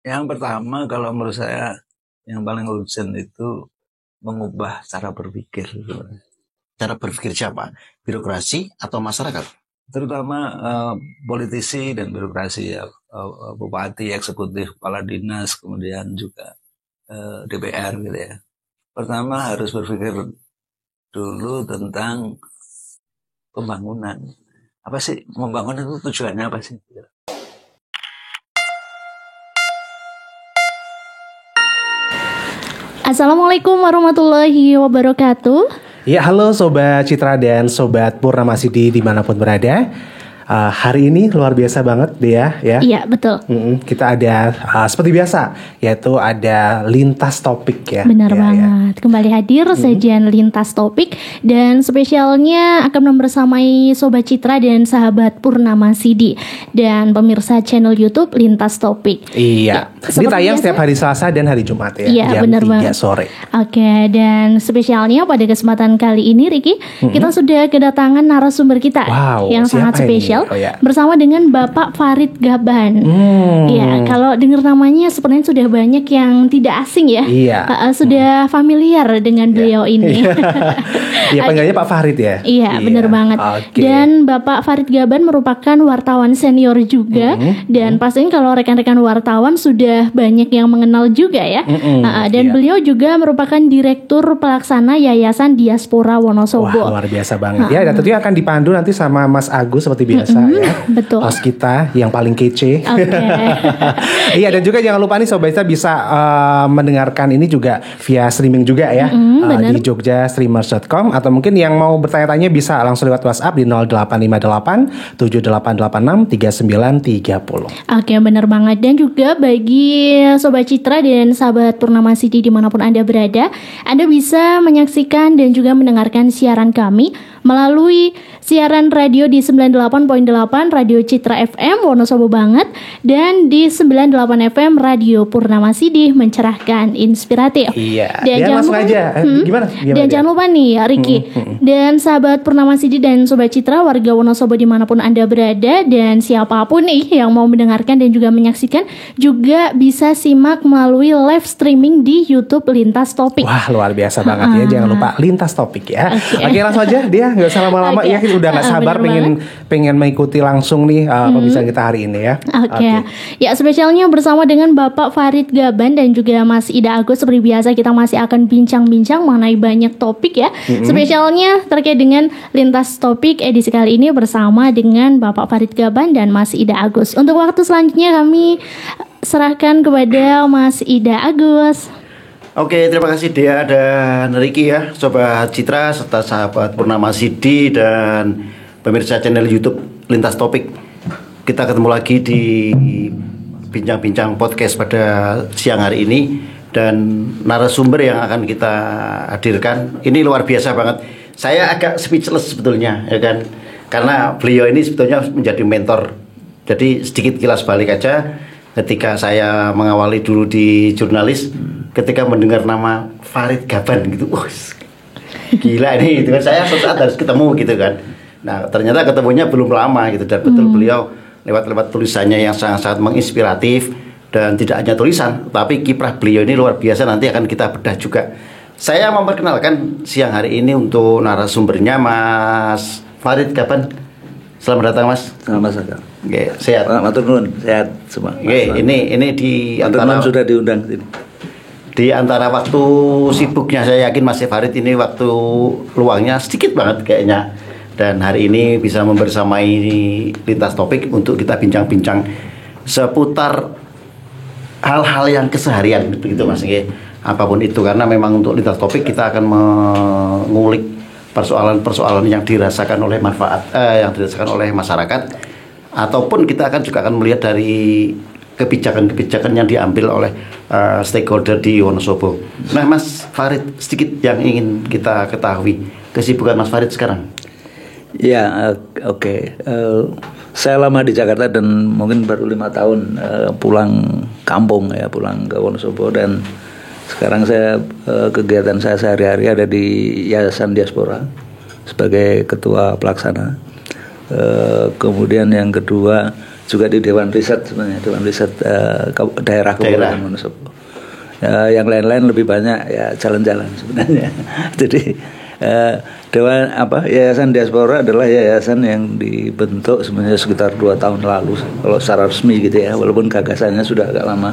Yang pertama kalau menurut saya yang paling urgent itu mengubah cara berpikir. Cara berpikir siapa? Birokrasi atau masyarakat? Terutama politisi dan birokrasi ya, bupati, eksekutif, kepala dinas, kemudian juga DPR gitu ya. Pertama harus berpikir dulu tentang pembangunan. Apa sih membangun itu tujuannya apa sih? Assalamualaikum warahmatullahi wabarakatuh. Ya, halo Sobat Citra dan Sobat Purnama Sidi dimanapun berada. Hari ini luar biasa banget Dea ya. Iya betul. Kita ada seperti biasa, yaitu ada lintas topik ya. Benar ya, banget. Ya. Kembali hadir sajian lintas topik dan spesialnya akan membersamai Sobat Citra dan sahabat Purnama Sidi dan pemirsa channel YouTube Lintas Topik. Iya. Ini tayang setiap hari Selasa dan hari Jumat ya. Iya, jam benar 3 banget. sore. Oke, dan spesialnya pada kesempatan kali ini Riki, kita sudah kedatangan narasumber kita yang sangat spesial. Oh, ya. Bersama dengan Bapak Farid Gaban. Ya, kalau dengar namanya sepertinya sudah banyak yang tidak asing ya. Iya. Sudah familiar dengan beliau ini. Iya, panggilannya Pak Farid ya. Iya, benar banget. Okay. Dan Bapak Farid Gaban merupakan wartawan senior juga. Dan pastinya kalau rekan-rekan wartawan sudah banyak yang mengenal juga ya. Dan beliau juga merupakan Direktur Pelaksana Yayasan Diaspora Wonosobo. Wah, luar biasa banget ya. Dan tentunya akan dipandu nanti sama Mas Agus seperti biasa ya. Betul. Host kita yang paling kece. Iya, dan juga jangan lupa nih Sobat Citra bisa mendengarkan ini juga via streaming juga ya. Di jogjastreamers.com, atau mungkin yang mau bertanya-tanya bisa langsung lewat WhatsApp di 0858 7886 3930. Oke, benar banget. Dan juga bagi Sobat Citra dan sahabat Purnama Sidi dimanapun Anda berada, Anda bisa menyaksikan dan juga mendengarkan siaran kami melalui siaran radio di 98.8 Radio Citra FM Wonosobo banget, dan di 98 FM Radio Purnama Sidi mencerahkan, inspiratif. Iya. Dan langsung lupa, aja. Gimana? Dan jangan lupa nih Riki dan sahabat Purnama Sidi dan Sobat Citra warga Wonosobo dimanapun Anda berada, dan siapapun nih yang mau mendengarkan dan juga menyaksikan juga bisa simak melalui live streaming di YouTube Lintas Topik. Wah, luar biasa banget ya. Jangan lupa Lintas Topik ya. Oke, langsung aja dia, nggak usah lama-lama ya. Kita udah nggak sabar pengen mengikuti langsung nih pembicaraan kita hari ini ya. Oke. Ya, spesialnya bersama dengan Bapak Farid Gaban dan juga Mas Ida Agus. Seperti biasa kita masih akan bincang-bincang mengenai banyak topik ya. Spesialnya terkait dengan Lintas Topik edisi kali ini bersama dengan Bapak Farid Gaban dan Mas Ida Agus. Untuk waktu selanjutnya kami serahkan kepada Mas Ida Agus. Oke, terima kasih Dea dan Riki ya, Sobat Citra serta sahabat Purnama Sidi dan pemirsa channel YouTube Lintas Topik. Kita ketemu lagi di bincang-bincang podcast pada siang hari ini, dan narasumber yang akan kita hadirkan ini luar biasa banget. Saya agak speechless sebetulnya ya kan, karena beliau ini sebetulnya menjadi mentor. Jadi sedikit kilas balik aja, ketika saya mengawali dulu di jurnalis, ketika mendengar nama Farid Gaban gitu, gila ini gitu kan, saya sesaat harus ketemu gitu kan. Nah, ternyata ketemunya belum lama gitu, dan betul beliau lewat tulisannya yang sangat-sangat menginspiratif, dan tidak hanya tulisan, tapi kiprah beliau ini luar biasa. Nanti akan kita bedah juga. Saya memperkenalkan siang hari ini untuk narasumbernya Mas Farid Gaban. Selamat datang Mas. Selamat datang. Oke, sehat. Matur nuwun, sehat semua. Oke, ini di antara sudah diundang sini. Di antara waktu sibuknya, saya yakin Mas Farid ini waktu luangnya sedikit banget kayaknya. Dan hari ini bisa membersamai Lintas Topik untuk kita bincang-bincang seputar hal-hal yang keseharian begitu Mas. Apapun itu, karena memang untuk Lintas Topik kita akan mengulik persoalan-persoalan yang dirasakan oleh yang dirasakan oleh masyarakat, ataupun kita juga akan melihat dari kebijakan-kebijakan yang diambil oleh stakeholder di Wonosobo. Nah, Mas Farid, sedikit yang ingin kita ketahui kesibukan Mas Farid sekarang. Ya, oke. Saya lama di Jakarta dan mungkin baru 5 tahun pulang kampung ya, pulang ke Wonosobo, dan sekarang saya kegiatan saya sehari-hari ada di Yayasan Diaspora sebagai ketua pelaksana. Kemudian yang kedua juga di Dewan Riset sebenarnya, Dewan Riset daerah Kabupaten Wonosobo. Yang lain-lain lebih banyak ya jalan-jalan sebenarnya. Jadi Yayasan Diaspora adalah yayasan yang dibentuk sebenarnya sekitar 2 tahun lalu kalau secara resmi gitu ya, walaupun gagasannya sudah agak lama.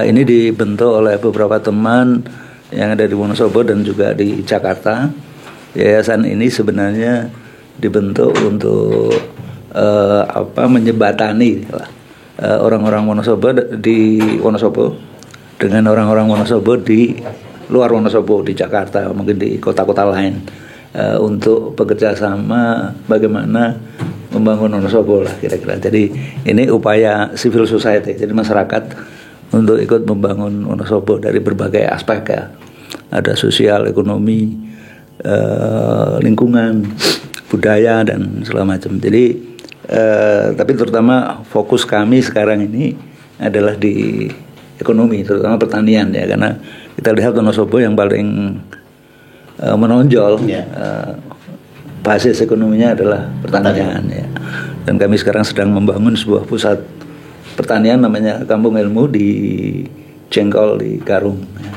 Ini dibentuk oleh beberapa teman yang ada di Wonosobo dan juga di Jakarta. Yayasan ini sebenarnya dibentuk untuk menyebatani orang-orang Wonosobo di Wonosobo dengan orang-orang Wonosobo di luar Wonosobo, di Jakarta, mungkin di kota-kota lain, untuk bekerja sama bagaimana membangun Wonosobo lah kira-kira. Jadi ini upaya civil society, jadi masyarakat untuk ikut membangun Wonosobo dari berbagai aspek ya. Ada sosial, ekonomi, lingkungan, budaya dan segala macam. Jadi tapi terutama fokus kami sekarang ini adalah di ekonomi, terutama pertanian ya, karena kita lihat Wonosobo yang paling menonjol basis ekonominya adalah pertanian ya. Dan kami sekarang sedang membangun sebuah pusat pertanian namanya Kampung Ilmu di Jengkol di Garung ya.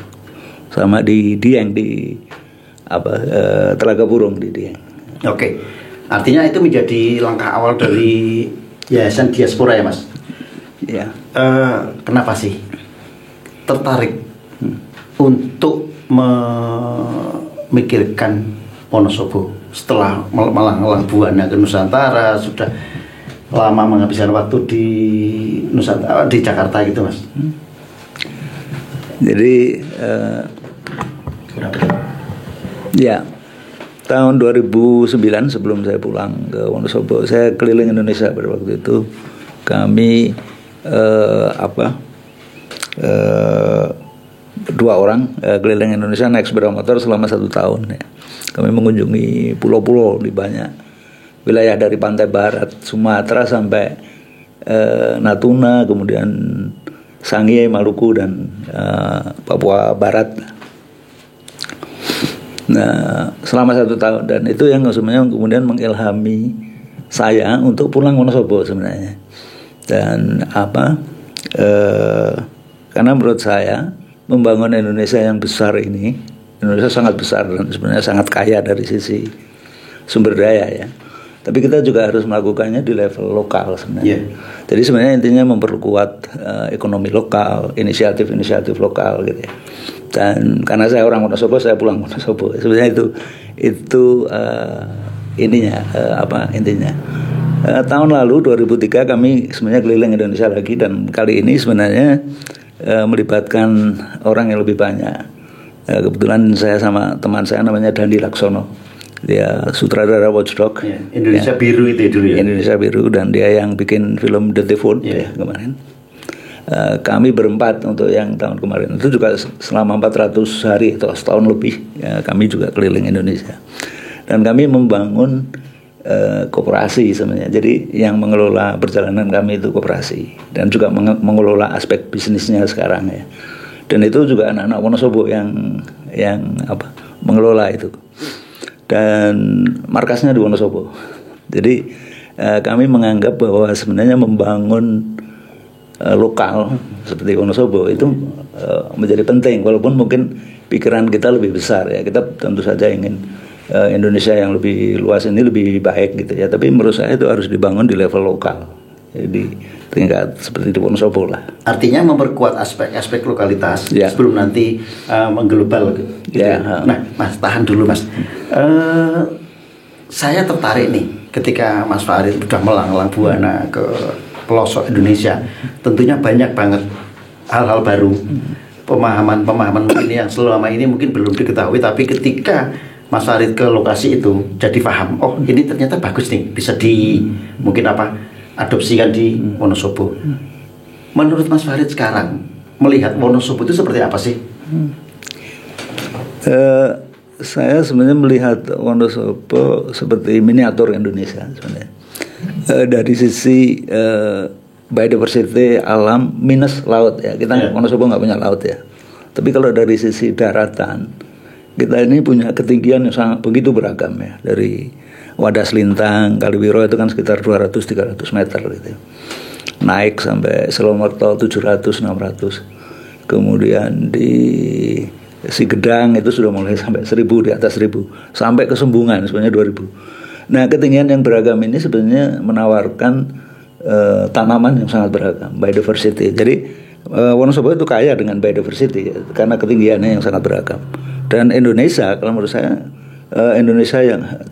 Sama di Dieng di Telaga Burung di Dieng. Oke. Artinya itu menjadi langkah awal dari Yayasan Diaspora ya, Mas? Ya. Kenapa sih tertarik untuk memikirkan Wonosobo setelah Malang Buana ke Nusantara, sudah lama menghabiskan waktu di Nusantara, di Jakarta gitu, Mas? Jadi ya, tahun 2009 sebelum saya pulang ke Wonosobo, saya keliling Indonesia pada waktu itu. Kami 2 orang keliling Indonesia naik sepeda motor selama 1 tahun ya. Kami mengunjungi pulau-pulau di banyak wilayah dari pantai barat Sumatera sampai Natuna, kemudian Sangihe, Maluku dan Papua Barat. Nah, selama 1 tahun, dan itu yang sebenarnya kemudian mengilhami saya untuk pulang Wonosobo sebenarnya. Dan karena menurut saya membangun Indonesia yang besar ini, Indonesia sangat besar dan sebenarnya sangat kaya dari sisi sumber daya ya. Tapi kita juga harus melakukannya di level lokal sebenarnya. Jadi sebenarnya intinya memperkuat ekonomi lokal, inisiatif-inisiatif lokal gitu ya. Dan karena saya orang Wonosobo, saya pulang Wonosobo. Sebenarnya itu intinya. Tahun lalu 2003 kami sebenarnya keliling Indonesia lagi, dan kali ini sebenarnya melibatkan orang yang lebih banyak. Kebetulan saya sama teman saya namanya Dandi Laksono, dia sutradara Watchdog Indonesia Biru itu dulu ya. Indonesia Biru, dan dia yang bikin film The Typhoon ya kemarin. Kami berempat untuk yang tahun kemarin itu juga selama 400 hari atau setahun lebih ya, kami juga keliling Indonesia, dan kami membangun koperasi sebenarnya. Jadi yang mengelola perjalanan kami itu koperasi, dan juga mengelola aspek bisnisnya sekarang ya. Dan itu juga anak-anak Wonosobo yang mengelola itu, dan markasnya di Wonosobo. Jadi kami menganggap bahwa sebenarnya membangun lokal seperti Wonosobo itu menjadi penting, walaupun mungkin pikiran kita lebih besar ya. Kita tentu saja ingin Indonesia yang lebih luas ini lebih baik gitu ya, tapi menurut saya itu harus dibangun di level lokal, jadi tingkat seperti di Wonosobo lah. Artinya memperkuat aspek-aspek lokalitas sebelum nanti mengglobal gitu. Nah, Mas, tahan dulu Mas. Saya tertarik nih ketika Mas Farid sudah melanglang buana ke pelosok Indonesia. Tentunya banyak banget hal-hal baru, pemahaman mungkin yang selama ini mungkin belum diketahui, tapi ketika Mas Farid ke lokasi itu jadi paham, oh ini ternyata bagus nih, bisa adopsikan di Wonosobo. Menurut Mas Farid sekarang melihat Wonosobo itu seperti apa sih? Saya sebenarnya melihat Wonosobo seperti miniatur Indonesia sebenarnya. Dari sisi biodiversity alam minus laut ya, kita Wonosobo nggak punya laut ya. Tapi kalau dari sisi daratan, kita ini punya ketinggian yang sangat begitu beragam ya, dari Wadas Lintang, Kaliwiro itu kan sekitar 200-300 meter gitu. Naik sampai Selomerto 700-600. Kemudian di Sigedang itu sudah mulai sampai 1000, di atas 1000. Sampai ke Sembungan sebenarnya 2000. Nah, ketinggian yang beragam ini sebenarnya menawarkan tanaman yang sangat beragam, biodiversity. Jadi Wonosobo itu kaya dengan biodiversity karena ketinggiannya yang sangat beragam. Dan Indonesia, kalau menurut saya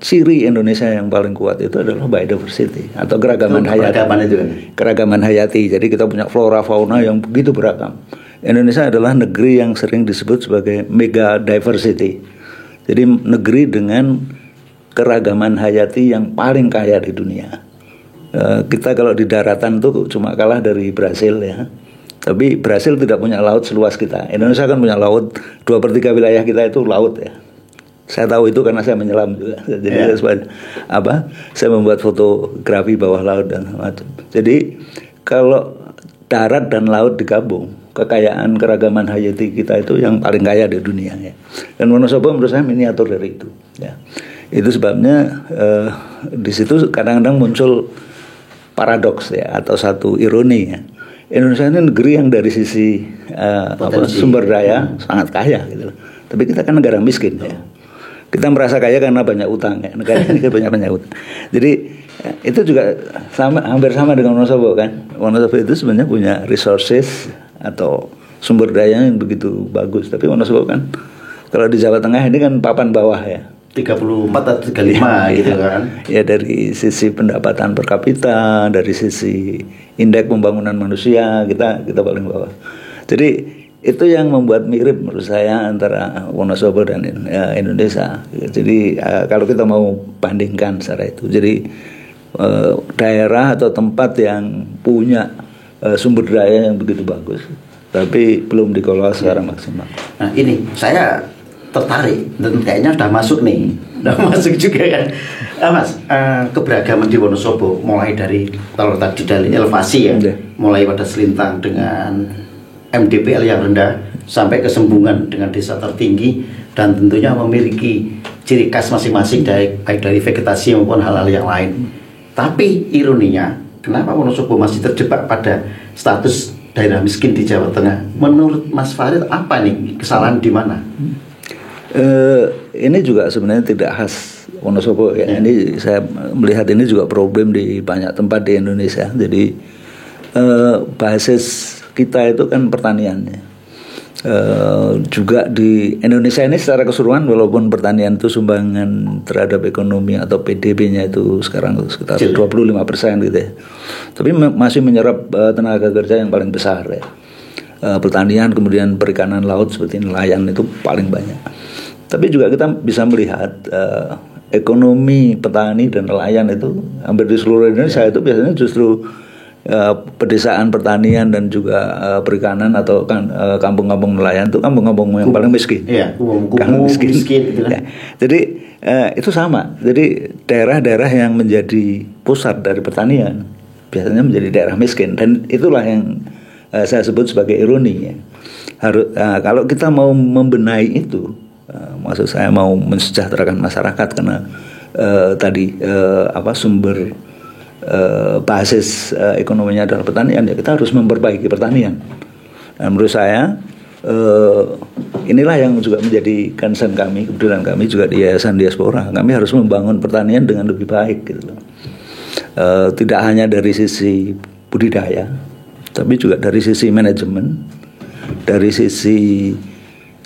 ciri Indonesia yang paling kuat itu adalah biodiversity atau keragaman hayati. Keragaman hayati. Jadi kita punya flora fauna yang begitu beragam. Indonesia adalah negeri yang sering disebut sebagai mega diversity. Jadi negeri dengan keragaman hayati yang paling kaya di dunia. Kita kalau di daratan tuh cuma kalah dari Brasil ya. Tapi Brasil tidak punya laut seluas kita. Indonesia kan punya laut, 2/3 wilayah kita itu laut ya. Saya tahu itu karena saya menyelam juga. Jadi saya membuat fotografi bawah laut dan macam. Jadi kalau darat dan laut digabung, kekayaan keragaman hayati kita itu yang paling kaya di dunia ya. Dan Wonosobo menurut saya miniatur dari itu ya. Itu sebabnya di situ kadang-kadang muncul paradoks ya, atau satu ironi ya. Indonesia ini negeri yang dari sisi sumber daya sangat kaya gitu. Tapi kita kan negara miskin ya. Kita merasa kaya karena banyak utang ya. Negara ini banyak utang. Jadi itu juga hampir sama dengan Wonosobo kan. Wonosobo itu sebenarnya punya resources atau sumber daya yang begitu bagus. Tapi Wonosobo kan kalau di Jawa Tengah ini kan papan bawah ya. 34 atau 35 gitu kan. Ya, dari sisi pendapatan per kapita, dari sisi indeks pembangunan manusia kita paling bawah. Jadi itu yang membuat mirip menurut saya antara Wonosobo dan Indonesia. Jadi kalau kita mau bandingkan secara itu, jadi daerah atau tempat yang punya sumber daya yang begitu bagus, tapi belum dikelola secara maksimal. Nah ini saya tertarik dan kayaknya udah masuk nih, udah masuk juga kan, Mas. Keberagaman di Wonosobo mulai dari kalau tadi dari elevasi ya, mulai pada Selintang dengan MDPL yang rendah sampai ke Sembungan dengan desa tertinggi dan tentunya memiliki ciri khas masing-masing baik dari vegetasi maupun hal-hal yang lain. Tapi ironinya, kenapa Wonosobo masih terjebak pada status daerah miskin di Jawa Tengah? Menurut Mas Farid apa nih kesalahan di mana? Ini juga sebenarnya tidak khas Wonosobo ya. Ini saya melihat ini juga problem di banyak tempat di Indonesia. Jadi basis kita itu kan pertaniannya. Juga di Indonesia ini secara keseluruhan walaupun pertanian itu sumbangan terhadap ekonomi atau PDB-nya itu sekarang sekitar 25% gitu ya. Tapi masih menyerap tenaga kerja yang paling besar ya. Pertanian kemudian perikanan laut seperti nelayan itu paling banyak. Tapi juga kita bisa melihat ekonomi petani dan nelayan itu hampir di seluruh Indonesia itu biasanya justru pedesaan pertanian dan juga perikanan atau kampung-kampung nelayan itu kampung-kampung yang paling miskin. Iya, miskin gitu kan. Ya. Jadi itu sama. Jadi daerah-daerah yang menjadi pusat dari pertanian biasanya menjadi daerah miskin dan itulah yang saya sebut sebagai ironi ya. Kalau kita mau membenahi itu, maksud saya mau mensejahterakan masyarakat karena sumber basis ekonominya adalah pertanian ya, kita harus memperbaiki pertanian. Dan menurut saya inilah yang juga menjadi concern kami, kebetulan kami juga di Yayasan Diaspora, kami harus membangun pertanian dengan lebih baik gitu. Tidak hanya dari sisi budidaya, tapi juga dari sisi manajemen, dari sisi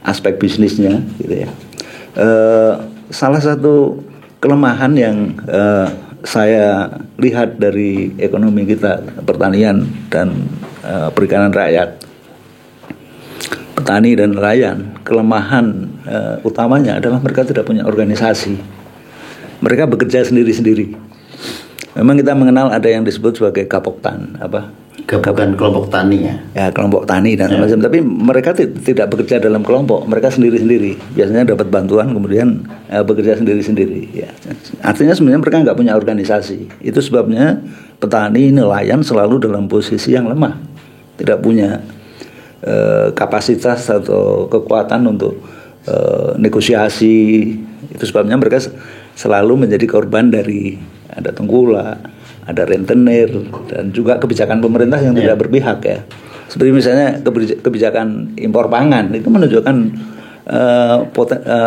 aspek bisnisnya gitu ya. Salah satu kelemahan yang saya lihat dari ekonomi kita, pertanian dan perikanan rakyat, petani dan nelayan, kelemahan utamanya adalah mereka tidak punya organisasi. Mereka bekerja sendiri-sendiri. Memang kita mengenal ada yang disebut sebagai Gapoktan, gabungan kelompok tani ya. Ya, kelompok tani dan macam. Tapi mereka tidak bekerja dalam kelompok, mereka sendiri-sendiri. Biasanya dapat bantuan kemudian bekerja sendiri-sendiri. Ya. Artinya sebenarnya mereka nggak punya organisasi. Itu sebabnya petani, nelayan selalu dalam posisi yang lemah, tidak punya kapasitas atau kekuatan untuk negosiasi. Itu sebabnya mereka selalu menjadi korban dari ada tengkulak, ada rentenir, dan juga kebijakan pemerintah yang tidak berpihak ya. Seperti misalnya kebijakan impor pangan itu menunjukkan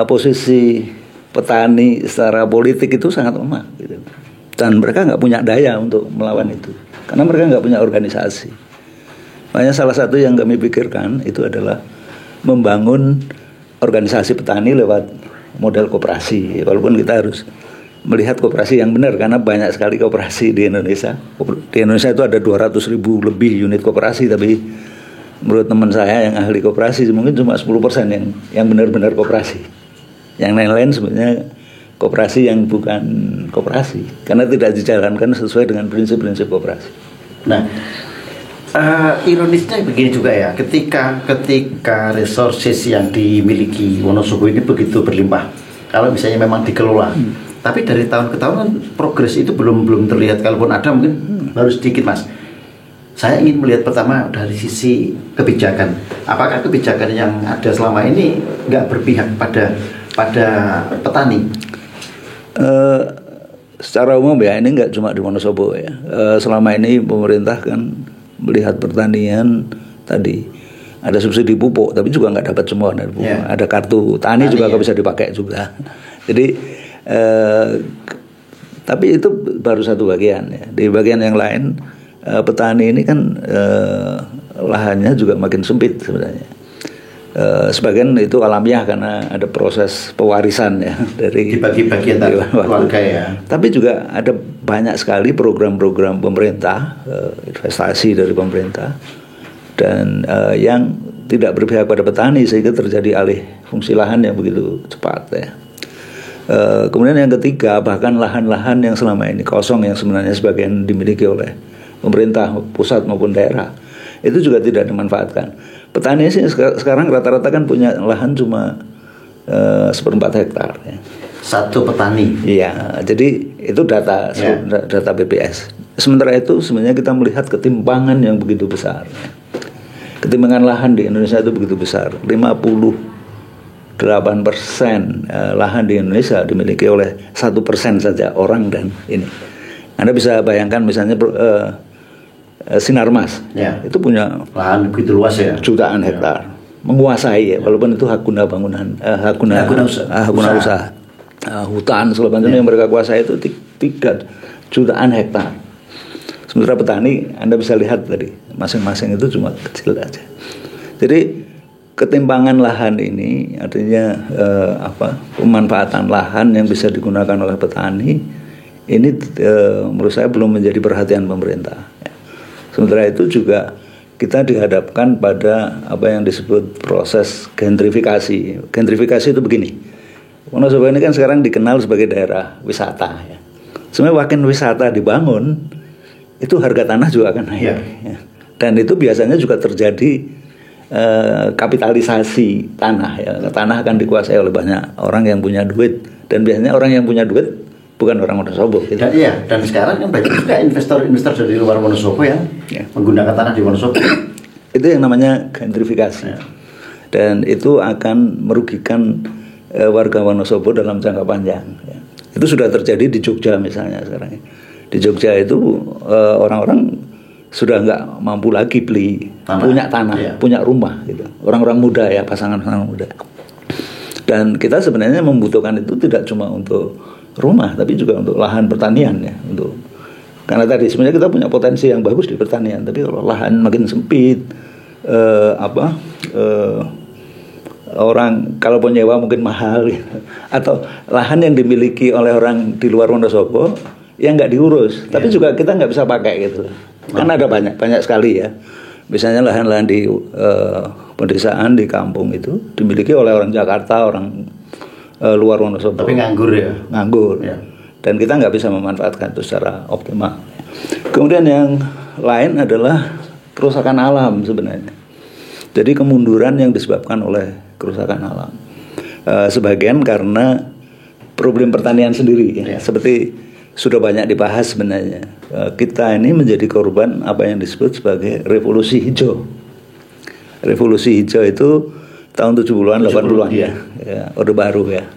posisi petani secara politik itu sangat lemah gitu. Dan mereka nggak punya daya untuk melawan itu karena mereka nggak punya organisasi. Makanya salah satu yang kami pikirkan itu adalah membangun organisasi petani lewat model koperasi. Walaupun kita harus melihat koperasi yang benar karena banyak sekali koperasi di Indonesia. Di Indonesia itu ada 200.000 lebih unit koperasi, tapi menurut teman saya yang ahli koperasi mungkin cuma 10% yang benar-benar koperasi. Yang lain-lain sebenarnya koperasi yang bukan koperasi karena tidak dijalankan sesuai dengan prinsip-prinsip koperasi. Nah, ironisnya begini juga ya, ketika resources yang dimiliki Wonosobo ini begitu berlimpah, kalau misalnya memang dikelola, tapi dari tahun ke tahun kan progres itu belum terlihat, kalaupun ada mungkin baru sedikit, Mas. Saya ingin melihat pertama dari sisi kebijakan, apakah kebijakan yang ada selama ini nggak berpihak pada petani? Secara umum ya, ini nggak cuma di Wonosobo ya. Selama ini pemerintah kan melihat pertanian tadi ada subsidi pupuk, tapi juga nggak dapat semua dari pupuk. Ada kartu tani juga nggak bisa dipakai juga. Jadi tapi itu baru satu bagian ya. Di bagian yang lain petani ini kan lahannya juga makin sempit sebenarnya. Sebagian itu alamiah karena ada proses pewarisan ya dari dibagi-bagi antar keluarga ya. Tapi juga ada banyak sekali program-program pemerintah, investasi dari pemerintah dan yang tidak berpihak pada petani sehingga terjadi alih fungsi lahan yang begitu cepat ya. Kemudian yang ketiga, bahkan lahan-lahan yang selama ini kosong yang sebenarnya sebagian dimiliki oleh pemerintah pusat maupun daerah itu juga tidak dimanfaatkan. Petani sih sekarang rata-rata kan punya lahan cuma 1/4 hektar ya. Satu petani. Iya, jadi itu data BPS. Sementara itu sebenarnya kita melihat ketimpangan yang begitu besar ya. Ketimpangan lahan di Indonesia itu begitu besar. 58% lahan di Indonesia dimiliki oleh 1% saja orang dan ini. Anda bisa bayangkan misalnya Sinarmas itu punya lahan begitu luas ya, jutaan hektar, menguasai ya, walaupun itu hak guna bangunan, hak guna usaha, hutan segala macam yang mereka kuasai itu 3 jutaan hektar. Sementara petani Anda bisa lihat tadi masing-masing itu cuma kecil aja. Jadi ketimpangan lahan ini artinya pemanfaatan lahan yang bisa digunakan oleh petani ini menurut saya belum menjadi perhatian pemerintah. Sementara itu juga kita dihadapkan pada apa yang disebut proses gentrifikasi. Gentrifikasi itu begini. Wonosobo ini kan sekarang dikenal sebagai daerah wisata ya. Sebenarnya makin wisata dibangun, itu harga tanah juga akan naik. Ya. Dan itu biasanya juga terjadi kapitalisasi tanah ya. Tanah akan dikuasai oleh banyak orang yang punya duit, dan biasanya orang yang punya duit bukan orang Wonosobo gitu. Dan sekarang kan banyak juga investor dari luar Wonosobo yang menggunakan tanah di Wonosobo. Itu yang namanya gentrifikasi. Dan itu akan merugikan warga Wonosobo dalam jangka panjang ya. Itu sudah terjadi di Jogja misalnya sekarang. Di Jogja itu orang-orang sudah nggak mampu lagi beli punya tanah, punya rumah gitu. Orang-orang muda ya, pasangan-pasangan muda. Dan kita sebenarnya membutuhkan itu tidak cuma untuk rumah, tapi juga untuk lahan pertanian ya, karena tadi sebenarnya kita punya potensi yang bagus di pertanian, tapi kalau lahan makin sempit, orang kalau pun nyewa mungkin mahal gitu. Atau lahan yang dimiliki oleh orang di luar Wonosobo yang nggak diurus, tapi juga kita nggak bisa pakai gitu, kan ada banyak sekali ya, misalnya lahan-lahan di pedesaan di kampung itu dimiliki oleh orang Jakarta, orang luar Wonosobo. Tapi nganggur ya. Dan kita nggak bisa memanfaatkan itu secara optimal. Kemudian yang lain adalah kerusakan alam sebenarnya. Jadi kemunduran yang disebabkan oleh kerusakan alam. Sebagian karena problem pertanian sendiri ya. Seperti sudah banyak dibahas sebenarnya. Kita ini menjadi korban apa yang disebut sebagai revolusi hijau. Revolusi hijau itu tahun 70-an 80-an ya. Orde Baru ya.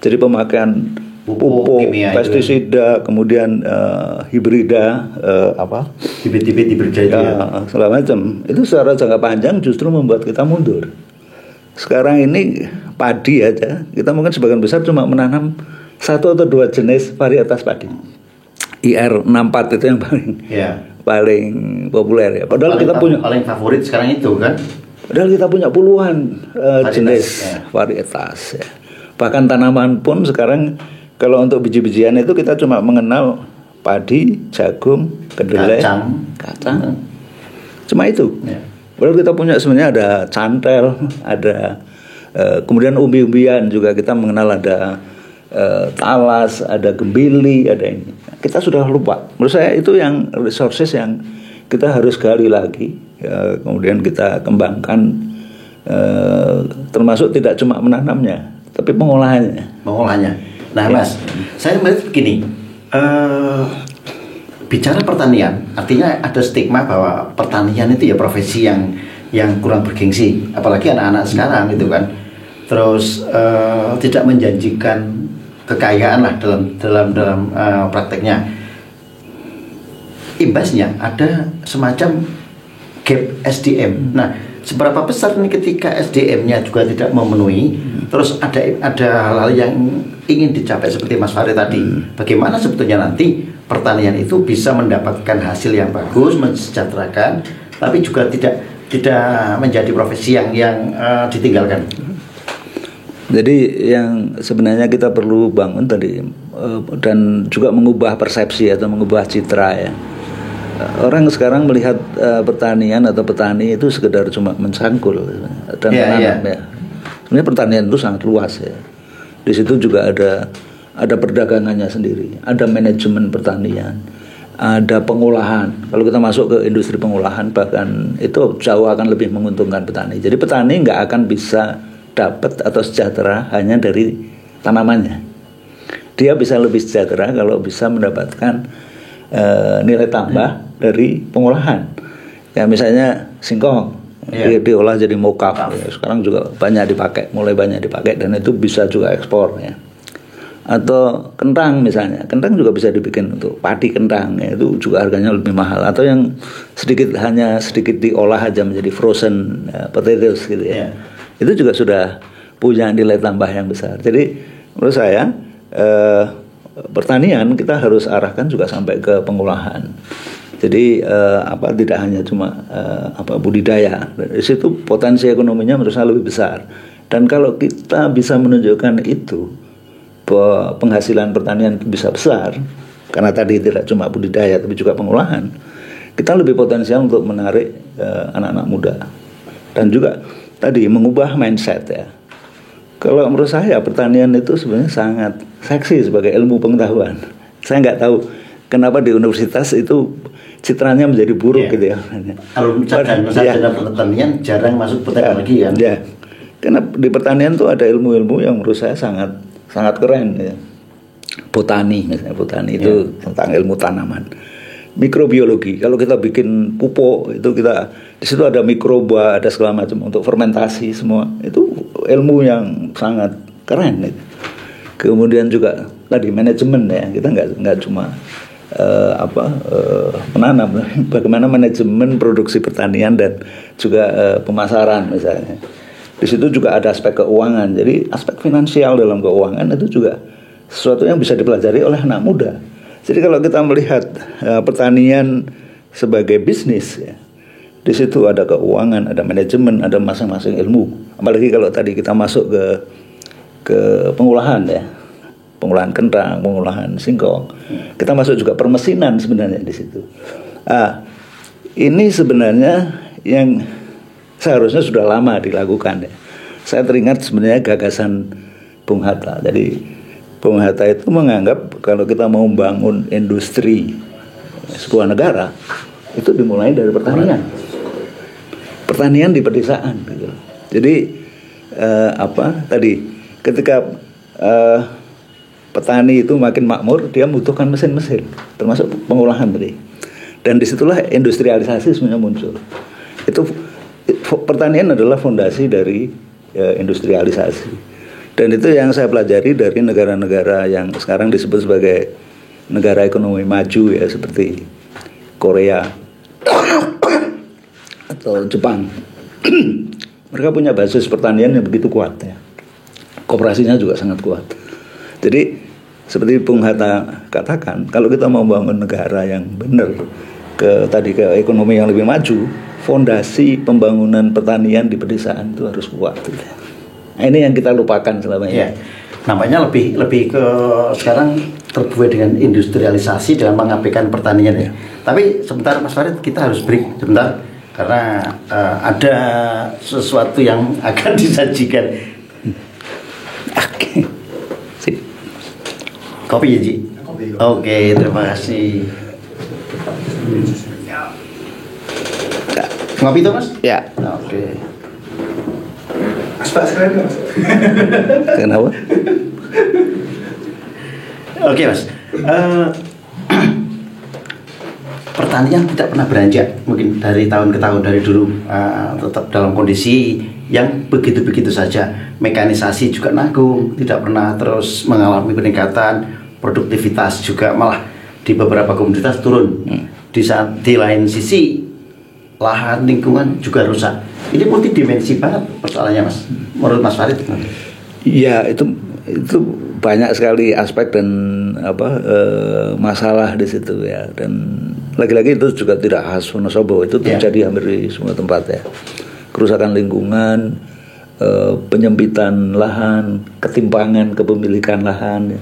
Jadi pemakaian pupuk kimia, pestisida, kemudian hibrida, bibit-bibit hibrida itu segala macam. Itu secara jangka panjang justru membuat kita mundur. Sekarang ini padi aja, kita mungkin sebagian besar cuma menanam 1 atau 2 jenis varietas padi. IR64 itu yang paling populer ya. Padahal kita punya paling favorit sekarang itu kan. Padahal kita punya puluhan jenis varietas ya. Bahkan tanaman pun sekarang kalau untuk biji-bijian itu kita cuma mengenal padi, jagung, kedelai, kacang. Cuma itu. Ya. Padahal kita punya sebenarnya ada cantel, ada kemudian umbi-umbian juga kita mengenal, ada talas, ada gembili, ada ini. Kita sudah lupa. Menurut saya itu yang resources yang kita harus gali lagi, kemudian kita kembangkan, termasuk tidak cuma menanamnya, tapi pengolahannya. Nah, Mas, saya melihat begini. Bicara pertanian, artinya ada stigma bahwa pertanian itu ya profesi yang kurang bergengsi, apalagi anak-anak sekarang gitu kan. Terus tidak menjanjikan kekayaan lah dalam prakteknya. Imbasnya ada semacam gap SDM. Nah, seberapa besar nih ketika SDM-nya juga tidak memenuhi, terus ada hal-hal yang ingin dicapai seperti Mas Farid tadi. Bagaimana sebetulnya nanti pertanian itu bisa mendapatkan hasil yang bagus, mensejahterakan, tapi juga tidak menjadi profesi yang ditinggalkan. Jadi yang sebenarnya kita perlu bangun tadi, dan juga mengubah persepsi atau mengubah citra ya. Orang sekarang melihat pertanian atau petani itu sekedar cuma mencangkul dan menanam ya. Sebenarnya pertanian itu sangat luas ya. Di situ juga ada perdagangannya sendiri, ada manajemen pertanian, ada pengolahan. Kalau kita masuk ke industri pengolahan, bahkan itu jauh akan lebih menguntungkan petani. Jadi petani nggak akan bisa dapat atau sejahtera hanya dari tanamannya. Dia bisa lebih sejahtera kalau bisa mendapatkan nilai tambah dari pengolahan. Ya misalnya singkong diolah jadi mokaf. Ya. Sekarang juga mulai banyak dipakai dan itu bisa juga ekspor ya. Atau kentang misalnya, kentang juga bisa dibikin untuk padi kentang ya, itu juga harganya lebih mahal. Atau yang hanya sedikit diolah aja menjadi frozen potatoes gitu ya. Itu juga sudah punya nilai tambah yang besar. Jadi menurut saya pertanian kita harus arahkan juga sampai ke pengolahan. Jadi tidak hanya cuma budidaya. Dari situ potensi ekonominya menurut saya lebih besar. Dan kalau kita bisa menunjukkan itu, bahwa penghasilan pertanian bisa besar, karena tadi tidak cuma budidaya tapi juga pengolahan, kita lebih potensial untuk menarik anak-anak muda. Dan juga tadi mengubah mindset ya. Kalau menurut saya pertanian itu sebenarnya sangat seksi sebagai ilmu pengetahuan. Saya nggak tahu kenapa di universitas itu citranya menjadi buruk gitu ya. Kalau sarjana pertanian jarang masuk teknologi kan. Ya. Karena di pertanian tuh ada ilmu-ilmu yang menurut saya sangat keren ya. Botani misalnya, botani itu tentang ilmu tanaman. Mikrobiologi, kalau kita bikin pupuk itu di situ ada mikroba, ada segala macam untuk fermentasi semua. Itu ilmu yang sangat keren gitu. Kemudian juga tadi manajemen ya, kita nggak cuma menanam, bagaimana manajemen produksi pertanian dan juga pemasaran misalnya. Di situ juga ada aspek keuangan. Jadi aspek finansial dalam keuangan itu juga sesuatu yang bisa dipelajari oleh anak muda. Jadi kalau kita melihat pertanian sebagai bisnis ya, di situ ada keuangan, ada manajemen, ada masing-masing ilmu. Apalagi kalau tadi kita masuk ke pengolahan ya, pengolahan kentang, pengolahan singkong. Kita masuk juga permesinan sebenarnya di situ. Ini sebenarnya yang seharusnya sudah lama dilakukan ya. Saya teringat sebenarnya gagasan Bung Hatta. Jadi Bung Hatta itu menganggap kalau kita mau membangun industri sebuah negara itu dimulai dari pertanian. Pertanian di pedesaan gitu. Jadi ketika petani itu makin makmur, dia membutuhkan mesin-mesin, termasuk pengolahan tadi. Dan disitulah industrialisasi sebenarnya muncul. Itu pertanian adalah fondasi dari industrialisasi. Dan itu yang saya pelajari dari negara-negara yang sekarang disebut sebagai negara ekonomi maju ya, seperti Korea atau Jepang. Mereka punya basis pertanian yang begitu kuat ya. Koperasinya juga sangat kuat. Jadi seperti Bung Hatta katakan, kalau kita mau membangun negara yang benar ke ekonomi yang lebih maju, fondasi pembangunan pertanian di pedesaan itu harus kuat. Nah, ini yang kita lupakan selama ini. Ya. Nampaknya lebih ke sekarang terbuai dengan industrialisasi dengan mengabaikan pertanian ya. Tapi sebentar Mas Farid, kita harus break sebentar karena ada sesuatu yang akan disajikan. Oke. Sip. Kopi ya Ji? Oke, terima kasih. Ngopi tuh Mas? Ya. Oke. Mas sekalian Mas. Kenapa? Oke Mas. Pertanian tidak pernah beranjak, mungkin dari tahun ke tahun, dari dulu tetap dalam kondisi yang begitu-begitu saja. Mekanisasi juga nanggung, tidak pernah terus mengalami peningkatan. Produktivitas juga malah di beberapa komoditas turun. Di lain sisi lahan lingkungan juga rusak. Ini multidimensi banget persoalannya Mas. Menurut Mas Farid? Iya, itu banyak sekali aspek dan masalah di situ ya. Dan lagi-lagi itu juga tidak khas Wonosobo, itu terjadi hampir di semua tempat ya. Kerusakan lingkungan, penyempitan lahan, ketimpangan kepemilikan lahan ya.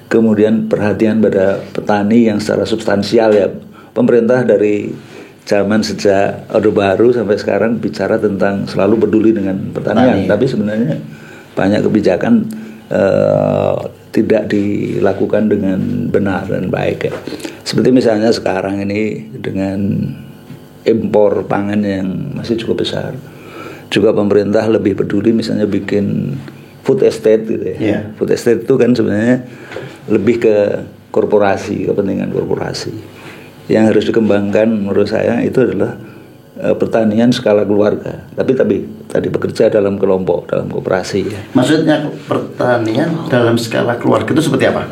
Kemudian perhatian pada petani yang secara substansial ya. Pemerintah dari zaman sejak Orde Baru sampai sekarang bicara tentang selalu peduli dengan pertanian, tapi sebenarnya banyak kebijakan tidak dilakukan dengan benar dan baik ya. Seperti misalnya sekarang ini dengan impor pangan yang masih cukup besar, juga pemerintah lebih peduli misalnya bikin food estate gitu ya. Food estate itu kan sebenarnya lebih ke korporasi, kepentingan korporasi. Yang harus dikembangkan menurut saya itu adalah pertanian skala keluarga, tapi tadi bekerja dalam kelompok, dalam koperasi ya. Maksudnya pertanian dalam skala keluarga itu seperti apa?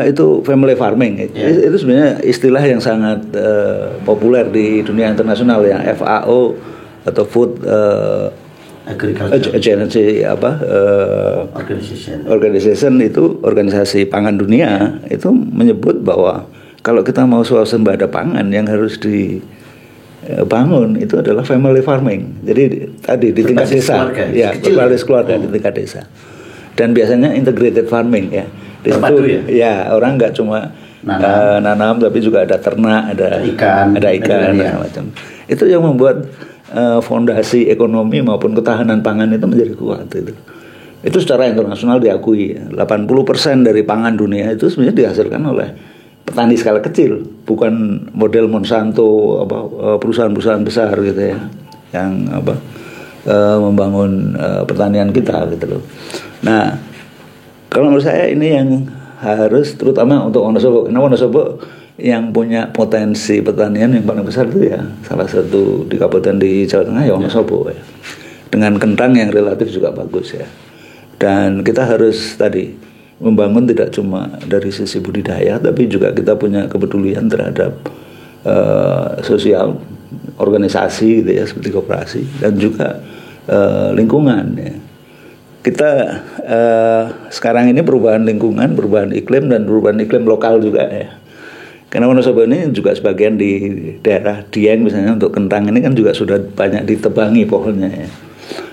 Itu family farming. Itu sebenarnya istilah yang sangat populer di dunia internasional ya, FAO atau Food Agency Organization itu organisasi pangan dunia itu menyebut bahwa kalau kita mau swasembada pangan yang harus dibangun itu adalah family farming. Jadi tadi di tingkat desa, berbasis keluarga di tingkat desa. Dan biasanya integrated farming ya. Di situ ya orang nggak cuma nanam tapi juga ada ternak, ada ikan dan macam. Itu yang membuat fondasi ekonomi maupun ketahanan pangan itu menjadi kuat itu. Itu secara internasional diakui. 80% dari pangan dunia itu sebenarnya dihasilkan oleh petani skala kecil, bukan model Monsanto perusahaan-perusahaan besar gitu ya, yang membangun pertanian kita gitu loh. Nah, kalau menurut saya ini yang harus terutama untuk Wonosobo. Karena Wonosobo yang punya potensi pertanian yang paling besar itu ya salah satu di kabupaten di Jawa Tengah ya Wonosobo ya. Dengan kentang yang relatif juga bagus ya. Dan kita harus tadi membangun tidak cuma dari sisi budidaya, tapi juga kita punya kepedulian terhadap sosial, organisasi gitu ya, seperti koperasi dan juga lingkungan ya. Kita sekarang ini perubahan lingkungan, perubahan iklim dan perubahan iklim lokal juga ya. Karena Wonosobo ini juga sebagian di daerah Dieng misalnya untuk kentang ini kan juga sudah banyak ditebangi pohonnya ya.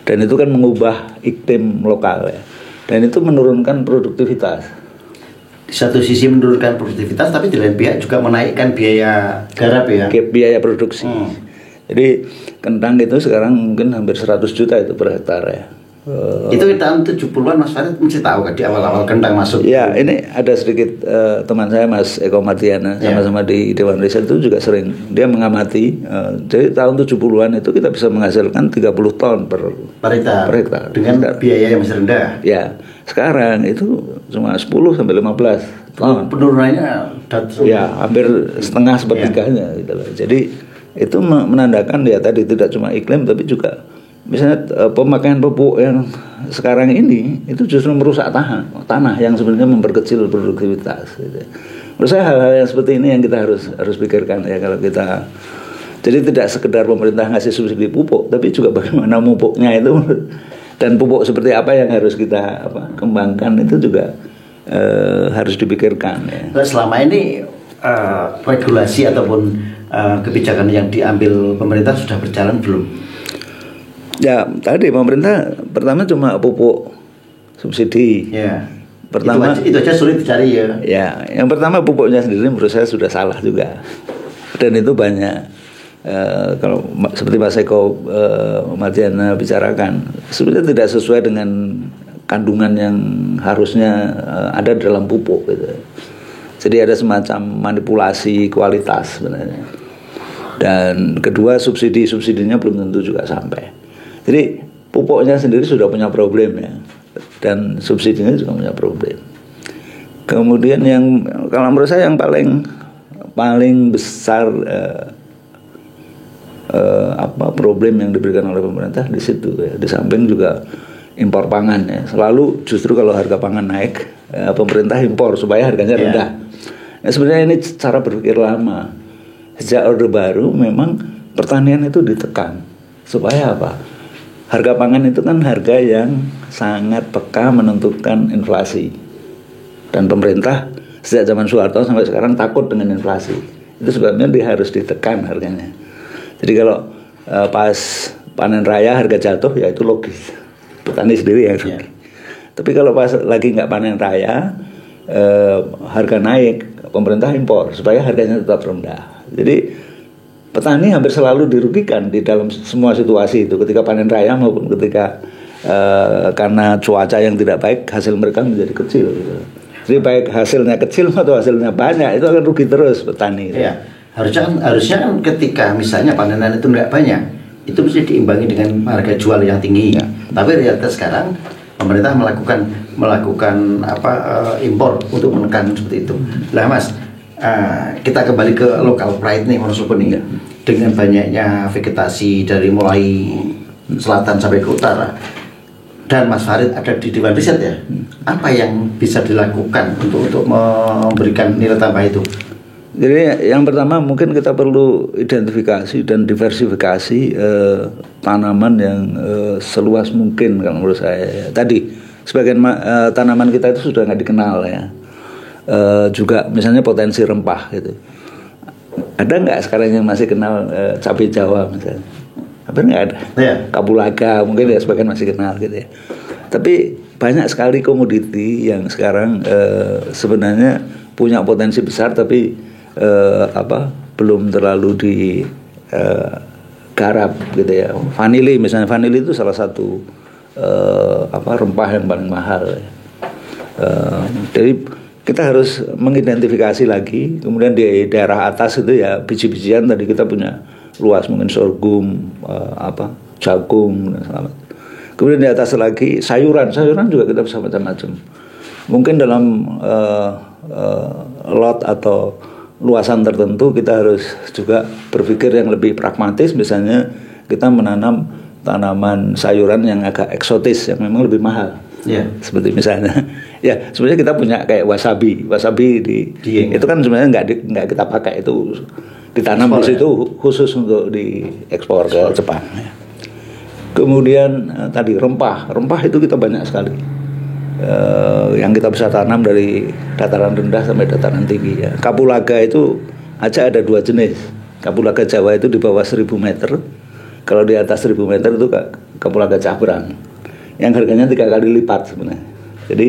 Dan itu kan mengubah iklim lokal ya. Dan itu menurunkan produktivitas. Di satu sisi menurunkan produktivitas, tapi di lain pihak juga menaikkan biaya garap ya. Biaya produksi. Jadi kentang itu sekarang mungkin hampir 100 juta itu per hektar ya. Itu tahun 70-an Mas Farid mesti tahu kan di awal-awal kentang masuk. Ya, ini ada sedikit teman saya Mas Eko Martiana sama-sama di Dewan Riset itu juga sering dia mengamati. Jadi tahun 70-an itu kita bisa menghasilkan 30 ton per hektar dengan biaya yang masih rendah. Ya, sekarang itu cuma 10 sampai 15 ton. Penurunannya ya hampir setengah sepertiganya gitu loh. Jadi itu menandakan ya tadi tidak cuma iklim tapi juga misalnya pemakaian pupuk yang sekarang ini itu justru merusak tanah yang sebenarnya memperkecil produktivitas. Gitu. Menurut saya hal-hal yang seperti ini yang kita harus pikirkan ya, kalau kita jadi tidak sekedar pemerintah ngasih subsidi pupuk, tapi juga bagaimana pupuknya itu dan pupuk seperti apa yang harus kita kembangkan itu juga harus dipikirkan. Ya. Selama ini regulasi ataupun kebijakan yang diambil pemerintah sudah berjalan belum? Ya tadi pemerintah pertama cuma pupuk subsidi. Ya. Pertama itu aja sulit dicari ya. Ya, yang pertama pupuknya sendiri menurut saya sudah salah juga. Dan itu banyak kalau seperti Mas Eko Madiana bicarakan, sebenarnya tidak sesuai dengan kandungan yang harusnya ada dalam pupuk gitu. Jadi ada semacam manipulasi kualitas sebenarnya. Dan kedua subsidinya belum tentu juga sampai. Jadi pupuknya sendiri sudah punya problem ya, dan subsidinya juga punya problem. Kemudian yang kalau menurut saya yang paling besar problem yang diberikan oleh pemerintah di situ ya. Di samping juga impor pangan ya. Selalu justru kalau harga pangan naik, pemerintah impor supaya harganya rendah. Ya, sebenarnya ini cara berpikir lama. Sejak Orde Baru memang pertanian itu ditekan supaya apa? Harga pangan itu kan harga yang sangat peka menentukan inflasi. Dan pemerintah sejak zaman Soeharto sampai sekarang takut dengan inflasi. Itu sebabnya dia harus ditekan harganya. Jadi kalau pas panen raya harga jatuh ya itu logis. Petani sendiri yang rugi. Tapi kalau pas lagi nggak panen raya harga naik, pemerintah impor supaya harganya tetap rendah. Jadi petani hampir selalu dirugikan di dalam semua situasi itu, ketika panen raya maupun ketika karena cuaca yang tidak baik hasil mereka menjadi kecil gitu. Jadi baik hasilnya kecil atau hasilnya banyak itu akan rugi terus petani. Iya. Harusnya kan ketika misalnya panenan itu nggak banyak, itu bisa diimbangi dengan harga jual yang tinggi. Ya. Tapi realitas sekarang pemerintah melakukan impor untuk menekan seperti itu. Lah Mas, kita kembali ke local pride nih Wonosobo nih. Dengan banyaknya vegetasi dari mulai selatan sampai ke utara, dan Mas Farid ada di Dewan Riset ya, apa yang bisa dilakukan untuk memberikan nilai tambah itu? Jadi yang pertama mungkin kita perlu identifikasi dan diversifikasi tanaman yang seluas mungkin kalau menurut saya. Tadi sebagian tanaman kita itu sudah nggak dikenal ya. Juga misalnya potensi rempah gitu. Ada nggak sekarang yang masih kenal cabai Jawa misalnya? Hampir nggak ada. Ya. Kapulaga mungkin ya sebagian masih kenal gitu ya. Tapi banyak sekali komoditi yang sekarang sebenarnya punya potensi besar tapi belum terlalu digarap gitu ya. Vanili misalnya, vanili itu salah satu rempah yang paling mahal. Jadi kita harus mengidentifikasi lagi. Kemudian di daerah atas itu ya biji-bijian tadi kita punya luas, mungkin sorghum, jagung dan segala. Kemudian di atas lagi sayuran juga kita bisa macam-macam. Mungkin dalam lot atau luasan tertentu kita harus juga berpikir yang lebih pragmatis. Misalnya kita menanam tanaman sayuran yang agak eksotis yang memang lebih mahal. Yeah. Seperti misalnya, ya sebenarnya kita punya kayak wasabi itu kan sebenarnya nggak kita pakai, itu ditanam di situ khusus untuk diekspor ke Jepang. Ya. Kemudian tadi rempah itu kita banyak sekali yang kita bisa tanam dari dataran rendah sampai dataran tinggi. Ya. Kapulaga itu aja ada 2 jenis. Kapulaga Jawa itu di bawah 1000 meter, kalau di atas 1000 meter itu kapulaga cabrang, yang harganya 3 kali lipat sebenarnya. Jadi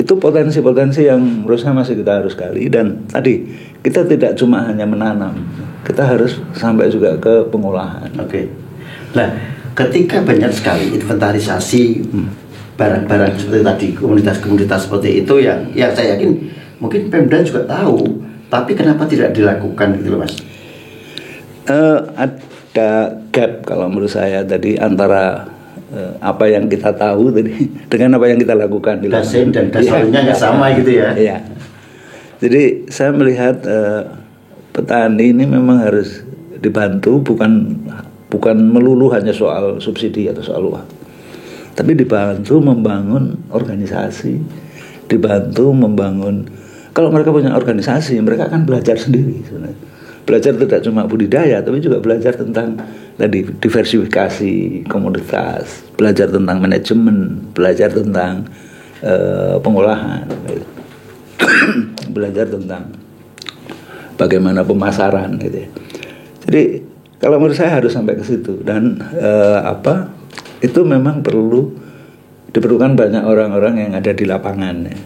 itu potensi-potensi yang menurut saya masih kita harus gali. Dan tadi kita tidak cuma hanya menanam, kita harus sampai juga ke pengolahan. Oke. Nah, ketika banyak sekali inventarisasi barang-barang seperti tadi, komunitas-komunitas seperti itu yang saya yakin mungkin Pemda juga tahu, tapi kenapa tidak dilakukan gitu loh Mas? Ada gap kalau menurut saya tadi antara apa yang kita tahu tadi dengan apa yang kita lakukan di lapangan. Dan dasarnya nggak sama gitu ya. Iya. Jadi saya melihat petani ini memang harus dibantu, bukan bukan melulu hanya soal subsidi atau soal uang, tapi dibantu membangun organisasi, dibantu membangun. Kalau mereka punya organisasi, mereka akan belajar sendiri sebenarnya. Belajar tidak cuma budidaya, tapi juga belajar tentang tadi diversifikasi komoditas, belajar tentang manajemen, belajar tentang pengolahan, belajar tentang bagaimana pemasaran gitu ya. Jadi kalau menurut saya harus sampai ke situ, dan itu memang diperlukan banyak orang-orang yang ada di lapangan ya.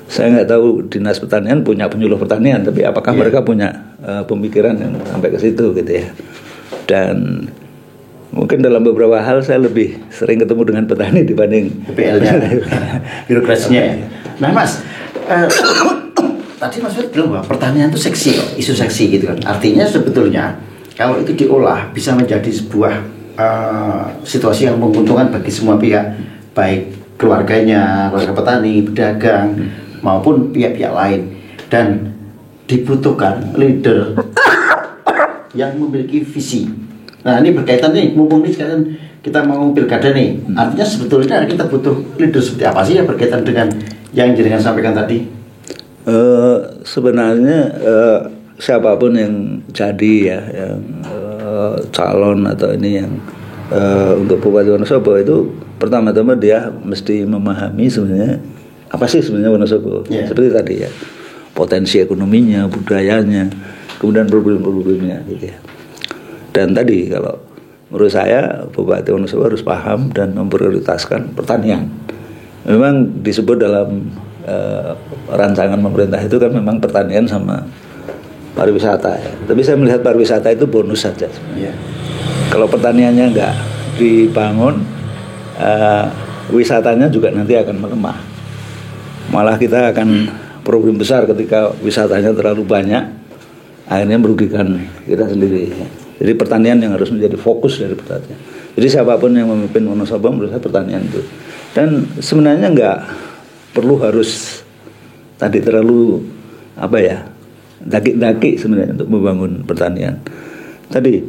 Saya nggak tahu Dinas Pertanian punya penyuluh pertanian, tapi apakah mereka punya pemikiran yang sampai ke situ gitu ya. Dan mungkin dalam beberapa hal saya lebih sering ketemu dengan petani dibanding PL-nya, birokrasinya ya. Nah Mas, tadi Mas Fred bilang bahwa pertanian itu seksi kok, isu seksi gitu kan. Artinya sebetulnya kalau itu diolah bisa menjadi sebuah situasi yang menguntungkan bagi semua pihak, baik keluarganya, keluarga petani, pedagang, maupun pihak-pihak lain. Dan dibutuhkan leader yang memiliki visi. Nah ini berkaitan nih, mumpung nih sekarang kita mau pilkada nih, artinya sebetulnya kita butuh leader seperti apa sih yang berkaitan dengan yang jenengan sampaikan tadi? Sebenarnya siapapun yang jadi ya, yang calon atau ini yang untuk Bupati Wonosobo itu pertama-tama dia mesti memahami sebenarnya apa sih sebenarnya Wonosobo. Seperti tadi ya, potensi ekonominya, budayanya, kemudian problem-problemnya gitu ya. Dan tadi kalau menurut saya Bupati Wonosobo harus paham dan memprioritaskan pertanian. Memang disebut dalam rancangan pemerintah itu kan memang pertanian sama pariwisata ya. Tapi saya melihat pariwisata itu bonus saja sebenarnya. Kalau pertaniannya nggak dibangun, wisatanya juga nanti akan melemah. Malah kita akan problem besar ketika wisatanya terlalu banyak, akhirnya merugikan kita sendiri. Jadi pertanian yang harus menjadi fokus dari pertanian. Jadi siapapun yang memimpin Wonosobo menurut saya pertanian itu. Dan sebenarnya nggak perlu harus tadi terlalu daki-daki sebenarnya untuk membangun pertanian. Tadi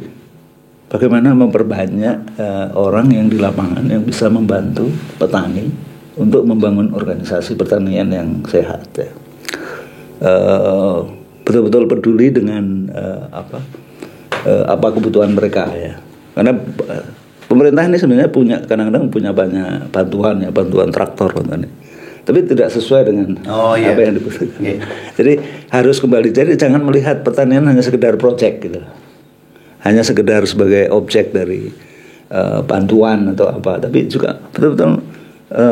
bagaimana memperbanyak orang yang di lapangan yang bisa membantu petani untuk membangun organisasi pertanian yang sehat ya. Betul-betul peduli dengan apa kebutuhan mereka ya. Karena pemerintah ini sebenarnya kadang-kadang punya banyak bantuan traktor contohnya. Tapi tidak sesuai dengan apa yang dibutuhkan. Jadi harus kembali. Jadi jangan melihat pertanian hanya sekedar project gitu. Hanya sekedar sebagai objek dari bantuan atau apa, tapi juga betul-betul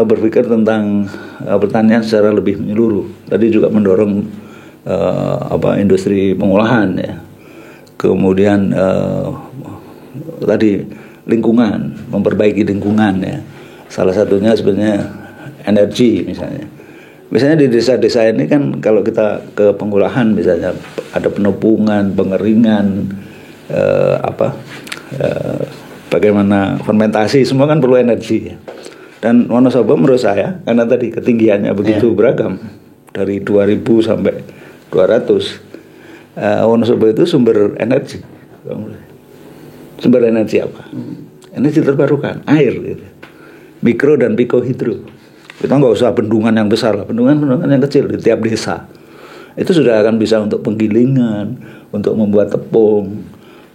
berpikir tentang pertanian secara lebih menyeluruh. Tadi juga mendorong industri pengolahan ya. Kemudian tadi lingkungan, memperbaiki lingkungan ya. Salah satunya sebenarnya energi misalnya. Misalnya di desa-desa ini kan kalau kita ke pengolahan misalnya ada penepungan, pengeringan, bagaimana fermentasi, semua kan perlu energi ya. Dan Wonosobo menurut saya karena tadi ketinggiannya begitu beragam dari 2000 sampai 200, Wonosobo itu sumber energi. Sumber energi apa? Energi terbarukan, air gitu. Mikro dan pikohidro. Kita nggak usah bendungan yang besar lah, bendungan yang kecil di tiap desa. Itu sudah akan bisa untuk penggilingan, untuk membuat tepung,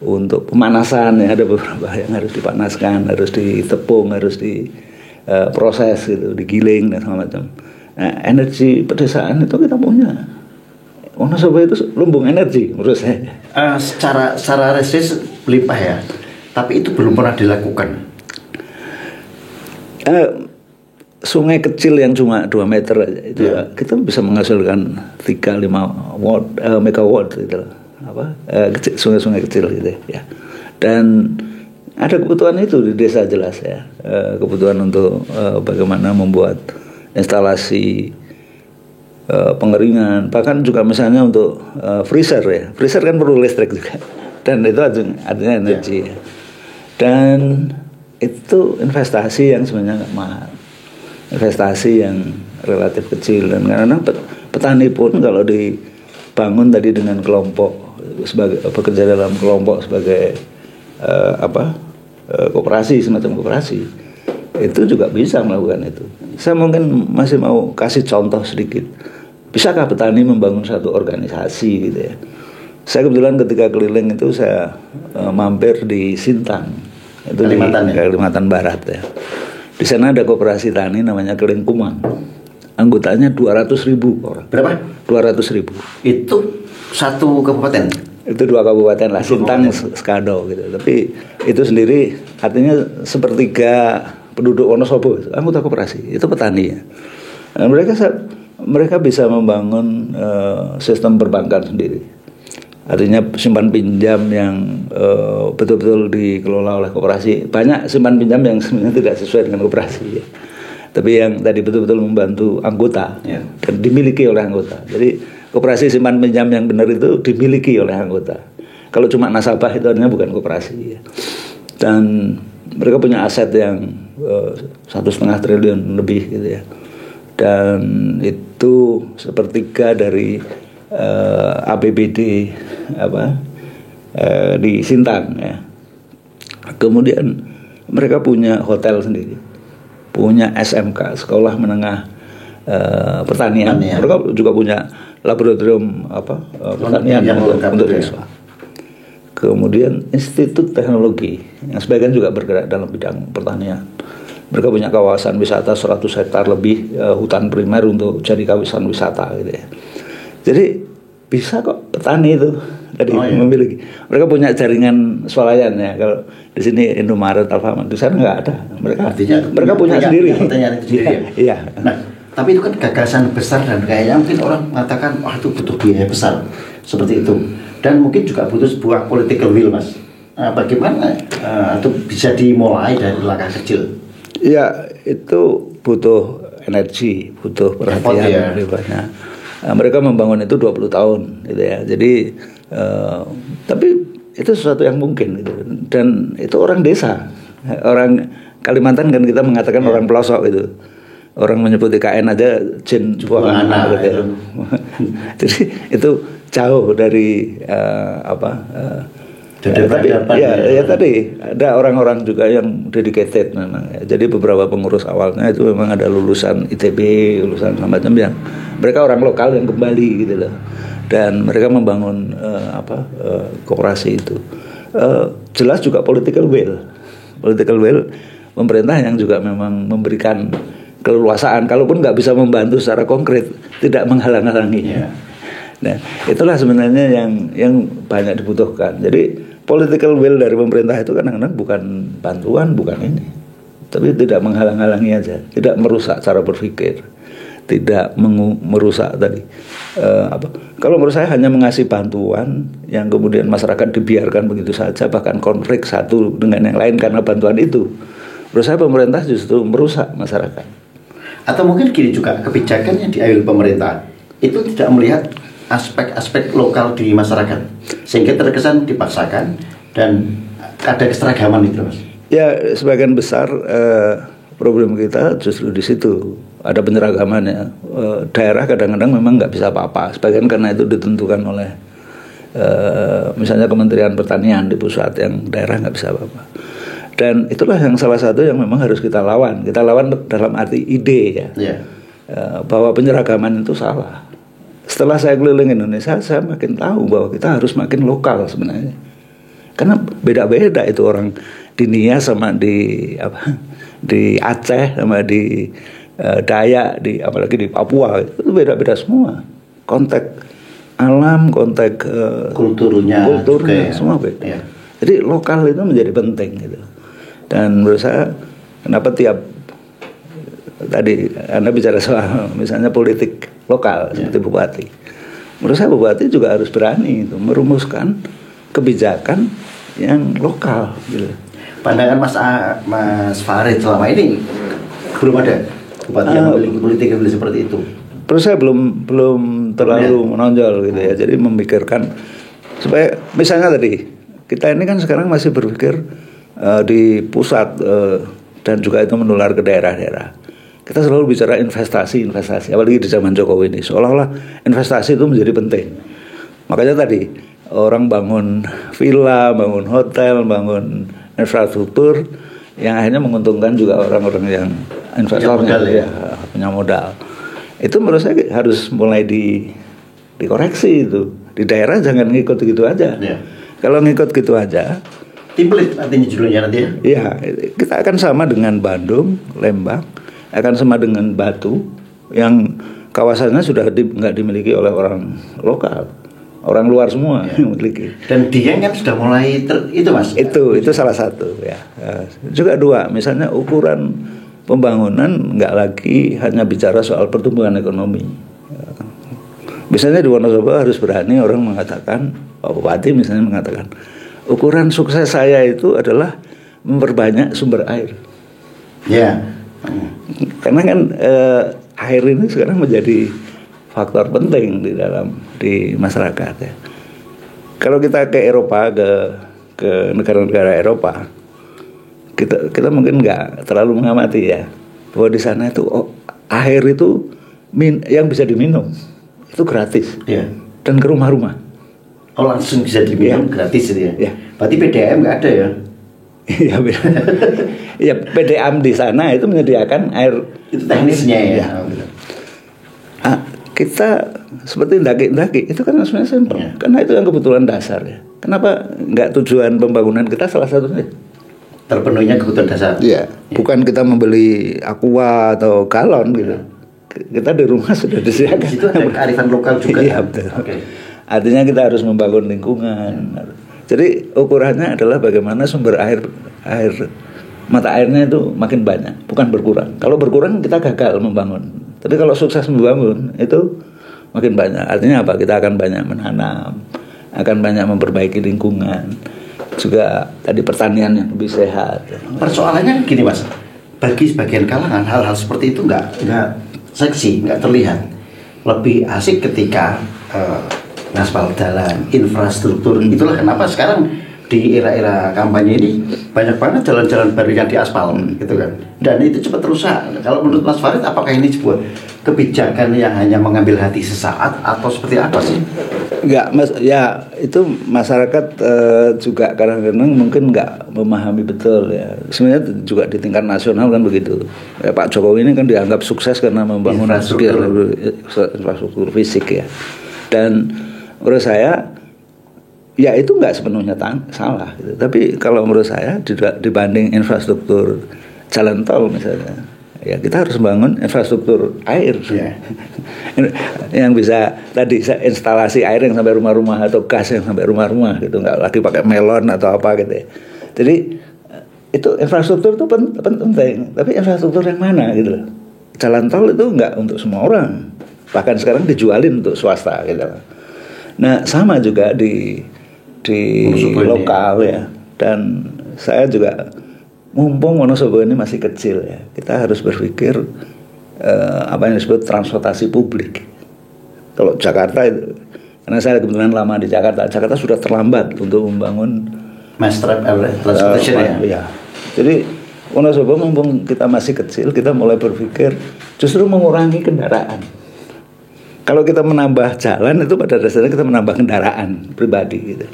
untuk pemanasan ya, ada beberapa yang harus dipanaskan, harus ditepung, harus diproses gitu, digiling dan segala macam. Nah, energi pedesaan itu kita punya. Wonosobo itu lumbung energi menurut saya. Secara resis melimpah ya, tapi itu belum pernah dilakukan. Sungai kecil yang cuma 2 meter aja itu kita bisa menghasilkan 3-5 megawatt gitu loh. Sungai-sungai kecil gitu ya. Dan ada kebutuhan itu di desa jelas ya. Kebutuhan untuk bagaimana membuat instalasi pengeringan, bahkan juga misalnya untuk freezer ya. Freezer kan perlu listrik juga. Dan itu artinya energi ya. Dan itu investasi yang sebenarnya nggak mahal, investasi yang relatif kecil. Dan karena petani pun kalau dibangun tadi dengan kelompok, sebagai bekerja dalam kelompok sebagai koperasi, semacam koperasi, itu juga bisa melakukan itu. Saya mungkin masih mau kasih contoh sedikit. Bisakah petani membangun satu organisasi gitu ya? Saya kebetulan ketika keliling itu saya mampir di Sintang, itu Kalimantan, Kalimantan Barat ya. Di sana ada koperasi tani namanya Kelingkumang. Anggotanya 200.000 orang. Berapa? 200.000. Itu satu kabupaten? Itu 2 kabupaten lah, Sintang, Skado gitu. Tapi itu sendiri artinya sepertiga penduduk Wonosobo itu anggota koperasi, itu petani ya. Nah, mereka bisa membangun sistem perbankan sendiri. Artinya simpan pinjam yang betul-betul dikelola oleh koperasi. Banyak simpan pinjam yang sebenarnya tidak sesuai dengan koperasi ya. Tapi yang tadi betul-betul membantu anggota ya, dan dimiliki oleh anggota. Jadi koperasi simpan pinjam yang benar itu dimiliki oleh anggota. Kalau cuma nasabah itu artinya bukan koperasi ya. Dan mereka punya aset yang 1,5 triliun lebih gitu ya. Dan itu sepertiga dari APBD di Sintang ya. Kemudian mereka punya hotel sendiri, punya SMK, sekolah menengah pertanian. Mereka juga punya laboratorium pertanian untuk siswa. Kemudian Institut Teknologi yang sebagian juga bergerak dalam bidang pertanian. Mereka punya kawasan wisata 100 hektar lebih, hutan primer untuk jadi kawasan wisata gitu ya. Jadi bisa kok petani itu tadi memiliki. Mereka punya jaringan swalayan ya. Kalau di sini Indomaret, Alfamart, di sana nggak ada. Mereka punya sendiri. Iya. Nah, tapi itu kan gagasan besar dan kayaknya mungkin orang mengatakan wah itu butuh biaya besar seperti itu. Dan mungkin juga butuh sebuah political will, Mas. Bagaimana itu bisa dimulai dari langkah kecil? Ya, itu butuh energi, butuh perhatian lebih banyak. Mereka membangun itu 20 tahun gitu ya. Jadi tapi itu sesuatu yang mungkin gitu. Dan itu orang desa. Orang Kalimantan kan kita mengatakan orang pelosok gitu. Orang menyebut IKN aja jin buah anak gitu. Jadi itu jauh dari tadi ada orang-orang juga yang dedicated memang ya. Jadi beberapa pengurus awalnya itu memang ada lulusan ITB, lulusan macam yang mereka orang lokal yang kembali gitu loh. Dan mereka membangun koperasi itu. Jelas juga political will pemerintah yang juga memang memberikan keleluasaan, kalaupun nggak bisa membantu secara konkret, tidak menghalang-halanginya. Nah, itulah sebenarnya yang banyak dibutuhkan. Jadi political will dari pemerintah itu kadang-kadang bukan bantuan, bukan ini, tapi tidak menghalang-halangi aja, tidak merusak cara berpikir, tidak merusak tadi. Kalau menurut saya hanya mengasih bantuan yang kemudian masyarakat dibiarkan begitu saja, bahkan konflik satu dengan yang lain karena bantuan itu. Menurut saya pemerintah justru merusak masyarakat. Atau mungkin gini juga, kebijakan yang diambil pemerintah itu tidak melihat aspek-aspek lokal di masyarakat, sehingga terkesan dipaksakan dan ada keseragaman itu, Mas. Ya, sebagian besar problem kita justru di situ, ada penyeragaman ya. Daerah kadang-kadang memang nggak bisa apa-apa, sebagian karena itu ditentukan oleh misalnya Kementerian Pertanian di pusat, yang daerah nggak bisa apa-apa. Dan itulah yang salah satu yang memang harus kita lawan. Kita lawan dalam arti ide ya, bahwa penyeragaman itu salah. Setelah saya keliling Indonesia, saya makin tahu bahwa kita harus makin lokal sebenarnya. Karena beda-beda itu orang di Nias sama di Aceh sama di Dayak, apalagi di Papua, itu beda-beda semua. Konteks alam, konteks kulturnya juga, semua beda. Ya. Jadi lokal itu menjadi penting gitu. Dan menurut saya, kenapa tiap tadi Anda bicara soal misalnya politik lokal seperti bupati, menurut saya bupati juga harus berani itu merumuskan kebijakan yang lokal gitu. Pandangan Mas Farid selama ini belum ada bupati yang memiliki politik seperti itu. Menurut saya belum terlalu menonjol gitu ya. Jadi memikirkan supaya misalnya tadi kita ini kan sekarang masih berpikir di pusat dan juga itu menular ke daerah-daerah. Kita selalu bicara investasi, apalagi di zaman Jokowi ini, seolah-olah investasi itu menjadi penting. Makanya tadi orang bangun villa, bangun hotel, bangun infrastruktur yang akhirnya menguntungkan juga orang-orang yang investornya punya modal. Itu menurut saya harus mulai dikoreksi itu. Di daerah jangan ngikut gitu aja. Kalau ngikut gitu aja, template artinya judulnya nanti ya. Iya, kita akan sama dengan Bandung, Lembang, akan sama dengan Batu yang kawasannya sudah nggak dimiliki oleh orang lokal, orang luar semua yang memiliki. Dan Dieng kan sudah mulai itu Mas. Itu salah satu ya. Juga dua, misalnya ukuran pembangunan nggak lagi hanya bicara soal pertumbuhan ekonomi. Misalnya di Wonosobo harus berani orang mengatakan, Pak Bupati misalnya mengatakan, ukuran sukses saya itu adalah memperbanyak sumber air. Ya. Karena kan air ini sekarang menjadi faktor penting di masyarakat ya. Kalau kita ke Eropa, ke negara-negara Eropa, kita mungkin nggak terlalu mengamati ya, bahwa di sana itu air itu yang bisa diminum itu gratis ya. Dan ke rumah-rumah. Langsung bisa diminum gratis itu ya. Berarti PDAM nggak ada ya? Iya, ya PDAM di sana itu menyediakan air. Itu teknisnya ya. Kita seperti ndaki itu kan sebenarnya simpel, karena itu yang kebutuhan dasar ya. Kenapa nggak tujuan pembangunan kita salah satunya terpenuhnya kebutuhan dasar? Iya, bukan kita membeli aqua atau galon gitu. Kita di rumah sudah disediakan. Itu ada kearifan lokal juga. Iya, betul. Artinya kita harus membangun lingkungan. Jadi ukurannya adalah bagaimana sumber air mata airnya itu makin banyak, bukan berkurang. Kalau berkurang kita gagal membangun. Tapi kalau sukses membangun itu makin banyak. Artinya apa? Kita akan banyak menanam, akan banyak memperbaiki lingkungan. Juga tadi pertanian yang lebih sehat. Persoalannya gini Mas, bagi sebagian kalangan hal-hal seperti itu nggak seksi, nggak terlihat. Lebih asik ketika ngaspal jalan, infrastruktur. Itulah kenapa sekarang di era-era kampanye ini banyak banget jalan-jalan baru yang diaspal, gitu kan. Dan itu cepat rusak. Kalau menurut Mas Farid, apakah ini sebuah kebijakan yang hanya mengambil hati sesaat atau seperti apa sih? Enggak, Mas, ya itu masyarakat juga kadang-kadang mungkin nggak memahami betul ya. Sebenarnya juga di tingkat nasional kan begitu. Ya, Pak Jokowi ini kan dianggap sukses karena membangun infrastruktur fisik ya. Dan menurut saya ya itu nggak sepenuhnya salah gitu. Tapi kalau menurut saya dibanding infrastruktur jalan tol misalnya, ya kita harus bangun infrastruktur air yang bisa tadi instalasi air yang sampai rumah-rumah atau gas yang sampai rumah-rumah gitu, nggak lagi pakai melon atau apa gitu ya. Jadi itu infrastruktur itu penting, tapi infrastruktur yang mana gitu loh. Jalan tol itu nggak untuk semua orang, bahkan sekarang dijualin untuk swasta gitu. Nah sama juga di lokal ya. Dan saya juga mumpung Wonosobo ini masih kecil ya, kita harus berpikir apa yang disebut transportasi publik. Kalau Jakarta itu, karena saya kebetulan lama di Jakarta sudah terlambat untuk membangun mass transportation ya. Jadi Wonosobo mumpung kita masih kecil, kita mulai berpikir justru mengurangi kendaraan. Kalau kita menambah jalan itu pada dasarnya kita menambah kendaraan pribadi gitu.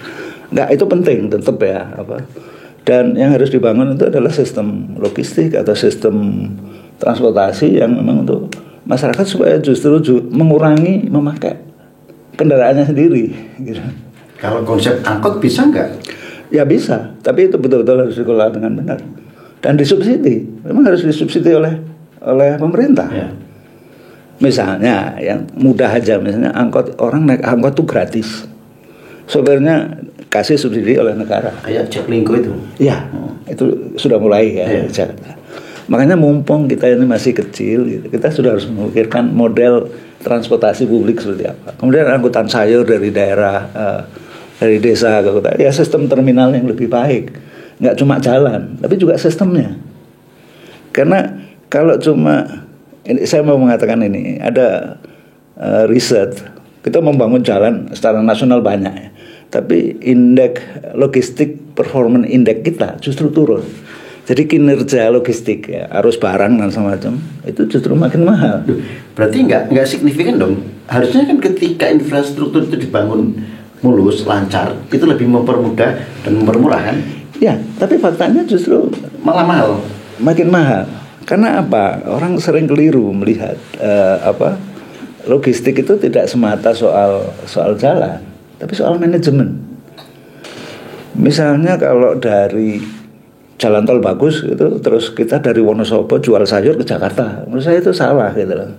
Enggak, itu penting tetap ya apa. Dan yang harus dibangun itu adalah sistem logistik atau sistem transportasi yang memang untuk masyarakat supaya justru mengurangi memakai kendaraannya sendiri gitu. Kalau konsep angkot bisa nggak? Ya bisa, tapi itu betul-betul harus dikelola dengan benar dan disubsidi. Memang harus disubsidi oleh pemerintah. Ya. Misalnya yang mudah aja, misalnya orang naik angkot itu gratis, sopirnya kasih subsidi oleh negara. Kayak Jaklingko itu. Ya, itu sudah mulai ya. Makanya mumpung kita ini masih kecil, gitu, kita sudah harus memikirkan model transportasi publik seperti apa. Kemudian angkutan sayur dari daerah, dari desa ke kota, ya sistem terminal yang lebih baik. Nggak cuma jalan, tapi juga sistemnya. Karena kalau cuma saya mau mengatakan ini, ada riset, kita membangun jalan secara nasional banyak ya, tapi indeks logistik performance index kita justru turun. Jadi kinerja logistik ya, arus barang dan semacam itu justru makin mahal. Berarti nggak signifikan dong. Harusnya kan ketika infrastruktur itu dibangun mulus, lancar, itu lebih mempermudah dan mempermurah kan? Ya, tapi faktanya justru Malah mahal. makin mahal. Karena apa? Orang sering keliru melihat logistik itu tidak semata soal jalan, tapi soal manajemen. Misalnya kalau dari jalan tol bagus itu, terus kita dari Wonosobo jual sayur ke Jakarta, menurut saya itu salah gitu loh.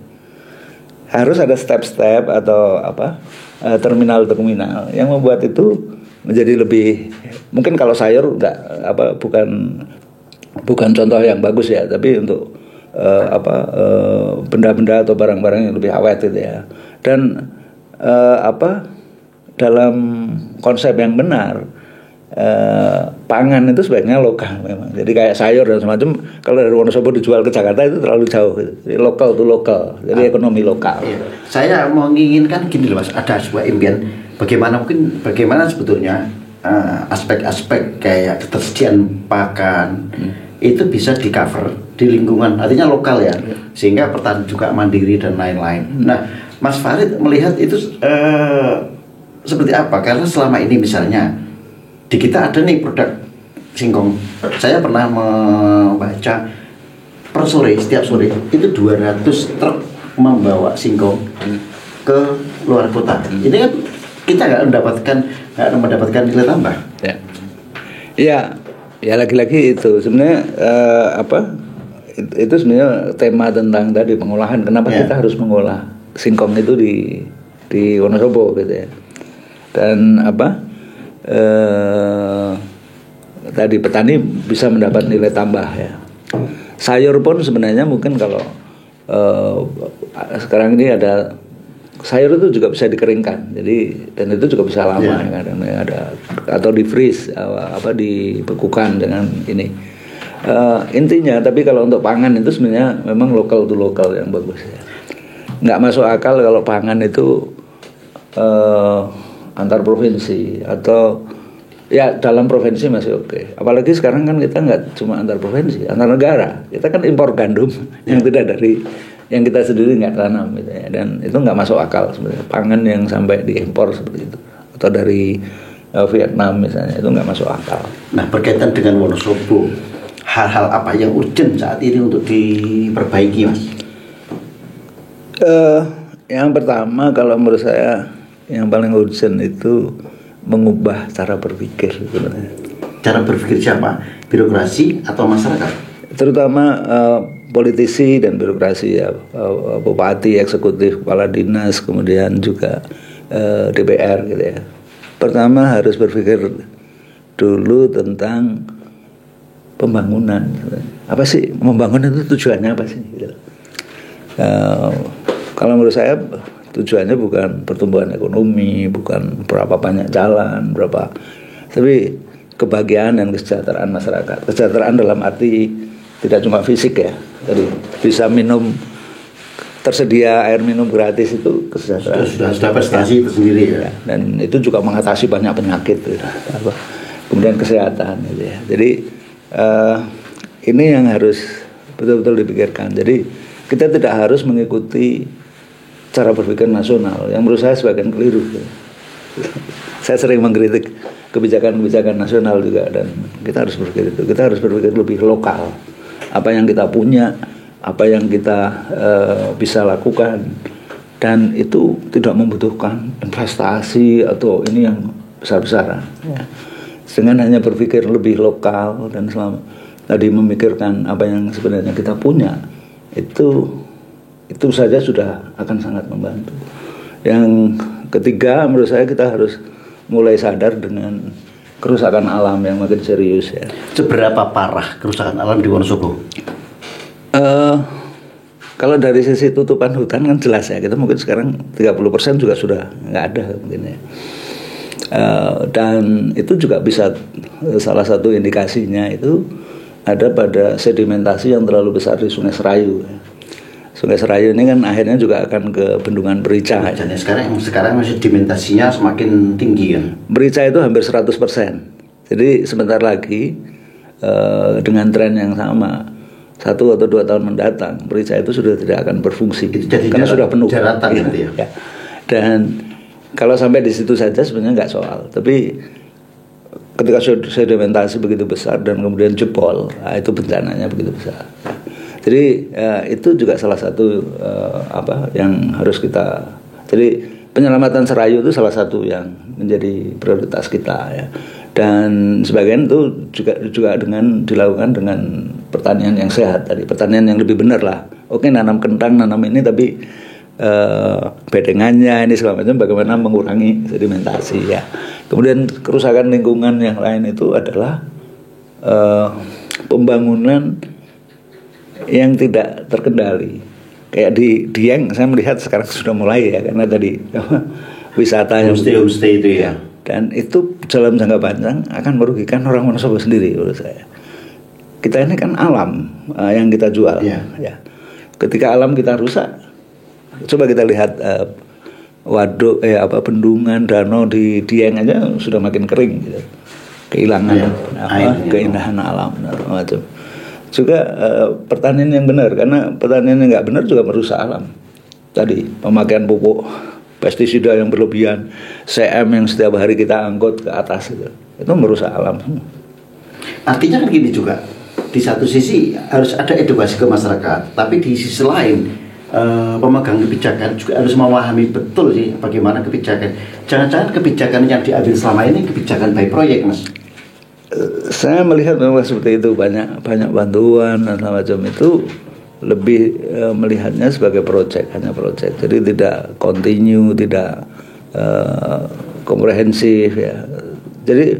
Harus ada step-step atau terminal-terminal yang membuat itu menjadi lebih, mungkin kalau sayur bukan contoh yang bagus ya, tapi untuk benda-benda atau barang-barang yang lebih awet gitu ya. Dan dalam konsep yang benar, pangan itu sebaiknya lokal memang. Jadi kayak sayur dan semacam, kalau dari Wonosobo dijual ke Jakarta itu terlalu jauh gitu. Jadi lokal to lokal, jadi ekonomi lokal. Iya. Saya menginginkan gini loh Mas, ada sebuah impian bagaimana sebetulnya aspek-aspek kayak ketersediaan pakan itu bisa di cover di lingkungan, artinya lokal ya, sehingga petani juga mandiri dan lain-lain. Nah, Mas Farid melihat itu seperti apa? Karena selama ini misalnya di kita ada nih produk singkong. Saya pernah membaca setiap sore itu 200 truk membawa singkong ke luar kota. Ini kan kita nggak mendapatkan nilai tambah. Ya lagi-lagi itu sebenarnya itu sebenarnya tema tentang tadi pengolahan. Kenapa kita harus mengolah singkong itu di Wonosobo gitu ya. Dan tadi petani bisa mendapat nilai tambah ya. Sayur pun sebenarnya mungkin kalau sekarang ini ada sayur itu juga bisa dikeringkan, jadi dan itu juga bisa lama ya, kadang ada atau di freeze dibekukan dengan ini. Intinya tapi kalau untuk pangan itu sebenarnya memang lokal to lokal yang bagus ya. Nggak masuk akal kalau pangan itu antar provinsi atau ya dalam provinsi masih oke. Apalagi sekarang kan kita nggak cuma antar provinsi, antar negara. Kita kan impor gandum yang tidak dari yang kita sendiri nggak tanam gitu ya. Dan itu nggak masuk akal sebenarnya. Pangan yang sampai diimpor seperti itu atau dari Vietnam misalnya, itu nggak masuk akal. Nah, berkaitan dengan Wonosobo, hal-hal apa yang urgent saat ini untuk diperbaiki, Mas? Yang pertama kalau menurut saya yang paling urgent itu mengubah cara berpikir sebenarnya. Cara berpikir siapa? Birokrasi atau masyarakat? Terutama politisi dan birokrasi ya, bupati, eksekutif, kepala dinas, kemudian juga DPR gitu ya. Pertama harus berpikir dulu tentang pembangunan. Apa sih membangun itu tujuannya apa sih? Gitu. Kalau menurut saya tujuannya bukan pertumbuhan ekonomi, bukan berapa banyak jalan, tapi kebahagiaan dan kesejahteraan masyarakat. Kesejahteraan dalam arti tidak cuma fisik ya, jadi bisa minum, tersedia air minum gratis itu kesejahteraan. Sudah prestasi itu sendiri ya. Dan itu juga mengatasi banyak penyakit, kemudian kesehatan gitu ya. Jadi ini yang harus betul-betul dipikirkan. Jadi kita tidak harus mengikuti cara berpikir nasional yang menurut saya sebagian keliru. Saya sering mengkritik kebijakan-kebijakan nasional juga, dan kita harus berpikir itu. Kita harus berpikir lebih lokal. Apa yang kita punya, apa yang kita bisa lakukan, dan itu tidak membutuhkan investasi atau ini yang besar-besaran. Dengan hanya berpikir lebih lokal dan selama tadi memikirkan apa yang sebenarnya kita punya, itu saja sudah akan sangat membantu. Yang ketiga menurut saya kita harus mulai sadar dengan kerusakan alam yang makin serius ya. Seberapa parah kerusakan alam di Wonosobo? Kalau dari sisi tutupan hutan kan jelas ya, kita mungkin sekarang 30% juga sudah nggak ada mungkin ya. Dan itu juga bisa salah satu indikasinya itu ada pada sedimentasi yang terlalu besar di Sungai Serayu. Sungai Serayu ini kan akhirnya juga akan ke Bendungan Berica. Sekarang masih sedimentasinya semakin tinggi kan. Berica itu hampir 100%. Jadi sebentar lagi dengan tren yang sama 1 atau 2 tahun mendatang Berica itu sudah tidak akan berfungsi. Jadi karena sudah penuh. Jaratan gitu ya. Dan kalau sampai di situ saja sebenarnya nggak soal, tapi ketika sedimentasi begitu besar dan kemudian jebol, nah itu bencananya begitu besar. Jadi itu juga salah satu yang harus kita. Jadi penyelamatan Serayu itu salah satu yang menjadi prioritas kita ya. Dan sebagian itu juga dengan dilakukan dengan pertanian yang sehat tadi, pertanian yang lebih benar lah. Oke, nanam kentang, nanam ini, tapi bedengannya ini segala macam bagaimana mengurangi sedimentasi ya. Kemudian kerusakan lingkungan yang lain itu adalah pembangunan yang tidak terkendali. Kayak di Dieng saya melihat sekarang sudah mulai ya, karena tadi wisata yang homestay itu ya. Dan itu dalam jangka panjang akan merugikan orang Wonosobo sendiri menurut saya. Kita ini kan alam yang kita jual ya. Ketika alam kita rusak, coba kita lihat waduk bendungan, danau di Dieng aja sudah makin kering gitu. Kehilangan keindahan alam macam. Juga pertanian yang benar, karena pertanian yang nggak benar juga merusak alam. Tadi pemakaian pupuk pestisida yang berlebihan, CM yang setiap hari kita angkut ke atas itu merusak alam. Artinya kan gini juga, di satu sisi harus ada edukasi ke masyarakat, tapi di sisi lain pemegang kebijakan juga harus memahami betul sih bagaimana kebijakan. Jangan-jangan kebijakan yang diambil selama ini kebijakan by proyek, Mas. Saya melihat memang seperti itu, banyak bantuan dan macam itu. Lebih melihatnya sebagai proyek, hanya proyek. Jadi tidak continue, tidak komprehensif ya. Jadi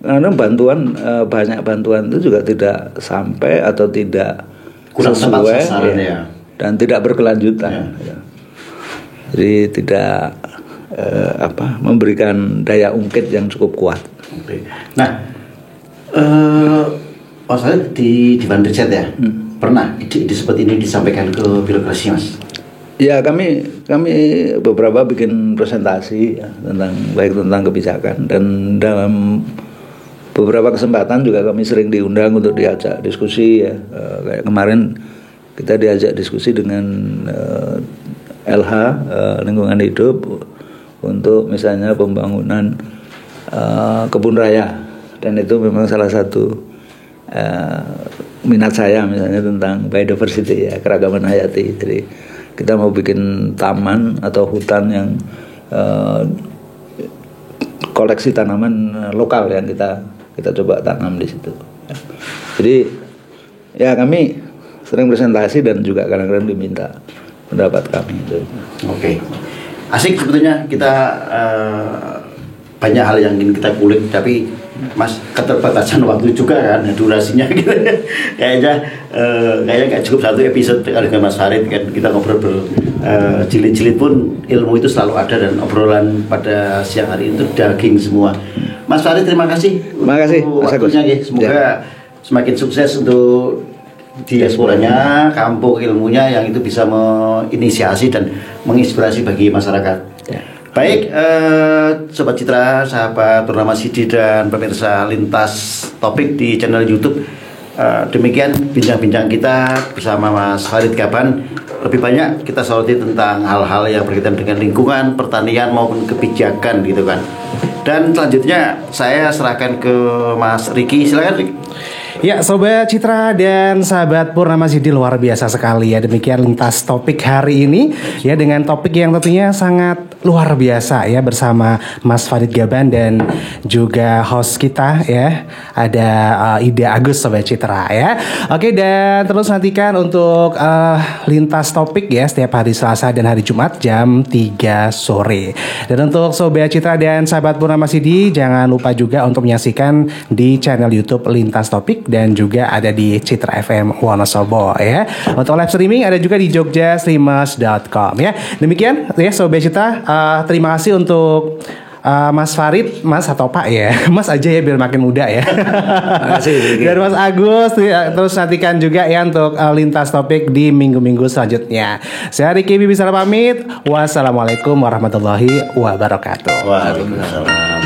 karena bantuan banyak bantuan itu juga tidak sampai atau tidak kurang sesuai ya. Dan tidak berkelanjutan. Ya. Jadi tidak memberikan daya ungkit yang cukup kuat. Nah, maksudnya di Dewan Riset ya. Pernah ide seperti ini disampaikan ke birokrasi, Mas? Ya, kami beberapa bikin presentasi ya, tentang kebijakan, dan dalam beberapa kesempatan juga kami sering diundang untuk diajak diskusi ya. Kayak kemarin kita diajak diskusi dengan LH lingkungan hidup untuk misalnya pembangunan kebun raya, dan itu memang salah satu minat saya misalnya tentang biodiversity ya, keragaman hayati. Jadi kita mau bikin taman atau hutan yang koleksi tanaman lokal yang kita coba tanam di situ. Jadi ya kami sering presentasi dan juga kadang-kadang diminta pendapat kami itu. Oke. Asik sebetulnya kita banyak hal yang ingin kita kulik, tapi Mas keterbatasan waktu juga kan, durasinya gitu. Kayaknya nggak cukup satu episode dengan Mas Farid kan, kita ngobrol jilid-jilid pun ilmu itu selalu ada, dan obrolan pada siang hari itu daging semua. Mas Farid, terima kasih. Terima kasih waktunya ya. Semoga semakin sukses untuk diasporanya, kampung ilmunya yang itu bisa menginisiasi dan menginspirasi bagi masyarakat. Ya. Baik, Sobat Citra, sahabat Purnama Sidi dan pemirsa Lintas Topik di channel YouTube. Demikian bincang-bincang kita bersama Mas Farid Gaban. Lebih banyak kita soroti tentang hal-hal yang berkaitan dengan lingkungan, pertanian maupun kebijakan gitu kan. Dan selanjutnya saya serahkan ke Mas Riki. Silakan Riki. Ya, Sobat Citra dan sahabat Purnama Sidi, luar biasa sekali ya. Demikian Lintas Topik hari ini ya, dengan topik yang tentunya sangat luar biasa ya, bersama Mas Farid Gaban dan juga host kita ya, ada Ida Agus, Sobat Citra ya. Oke, dan terus nantikan untuk Lintas Topik ya setiap hari Selasa dan hari Jumat jam 3 sore. Dan untuk Sobat Citra dan sahabat Purnama Sidi, jangan lupa juga untuk menyaksikan di channel YouTube Lintas Topik, dan juga ada di Citra FM Wonosobo ya. Untuk live streaming ada juga di jogjastreamers.com ya. Demikian ya Sobat Citra, terima kasih untuk Mas Farid, Mas atau Pak ya, Mas aja ya biar makin muda ya. Dan Mas Agus, terus nantikan juga ya untuk Lintas Topik di minggu-minggu selanjutnya. Saya Riki Bibisara pamit. Wassalamualaikum warahmatullahi wabarakatuh. Waalaikumsalam.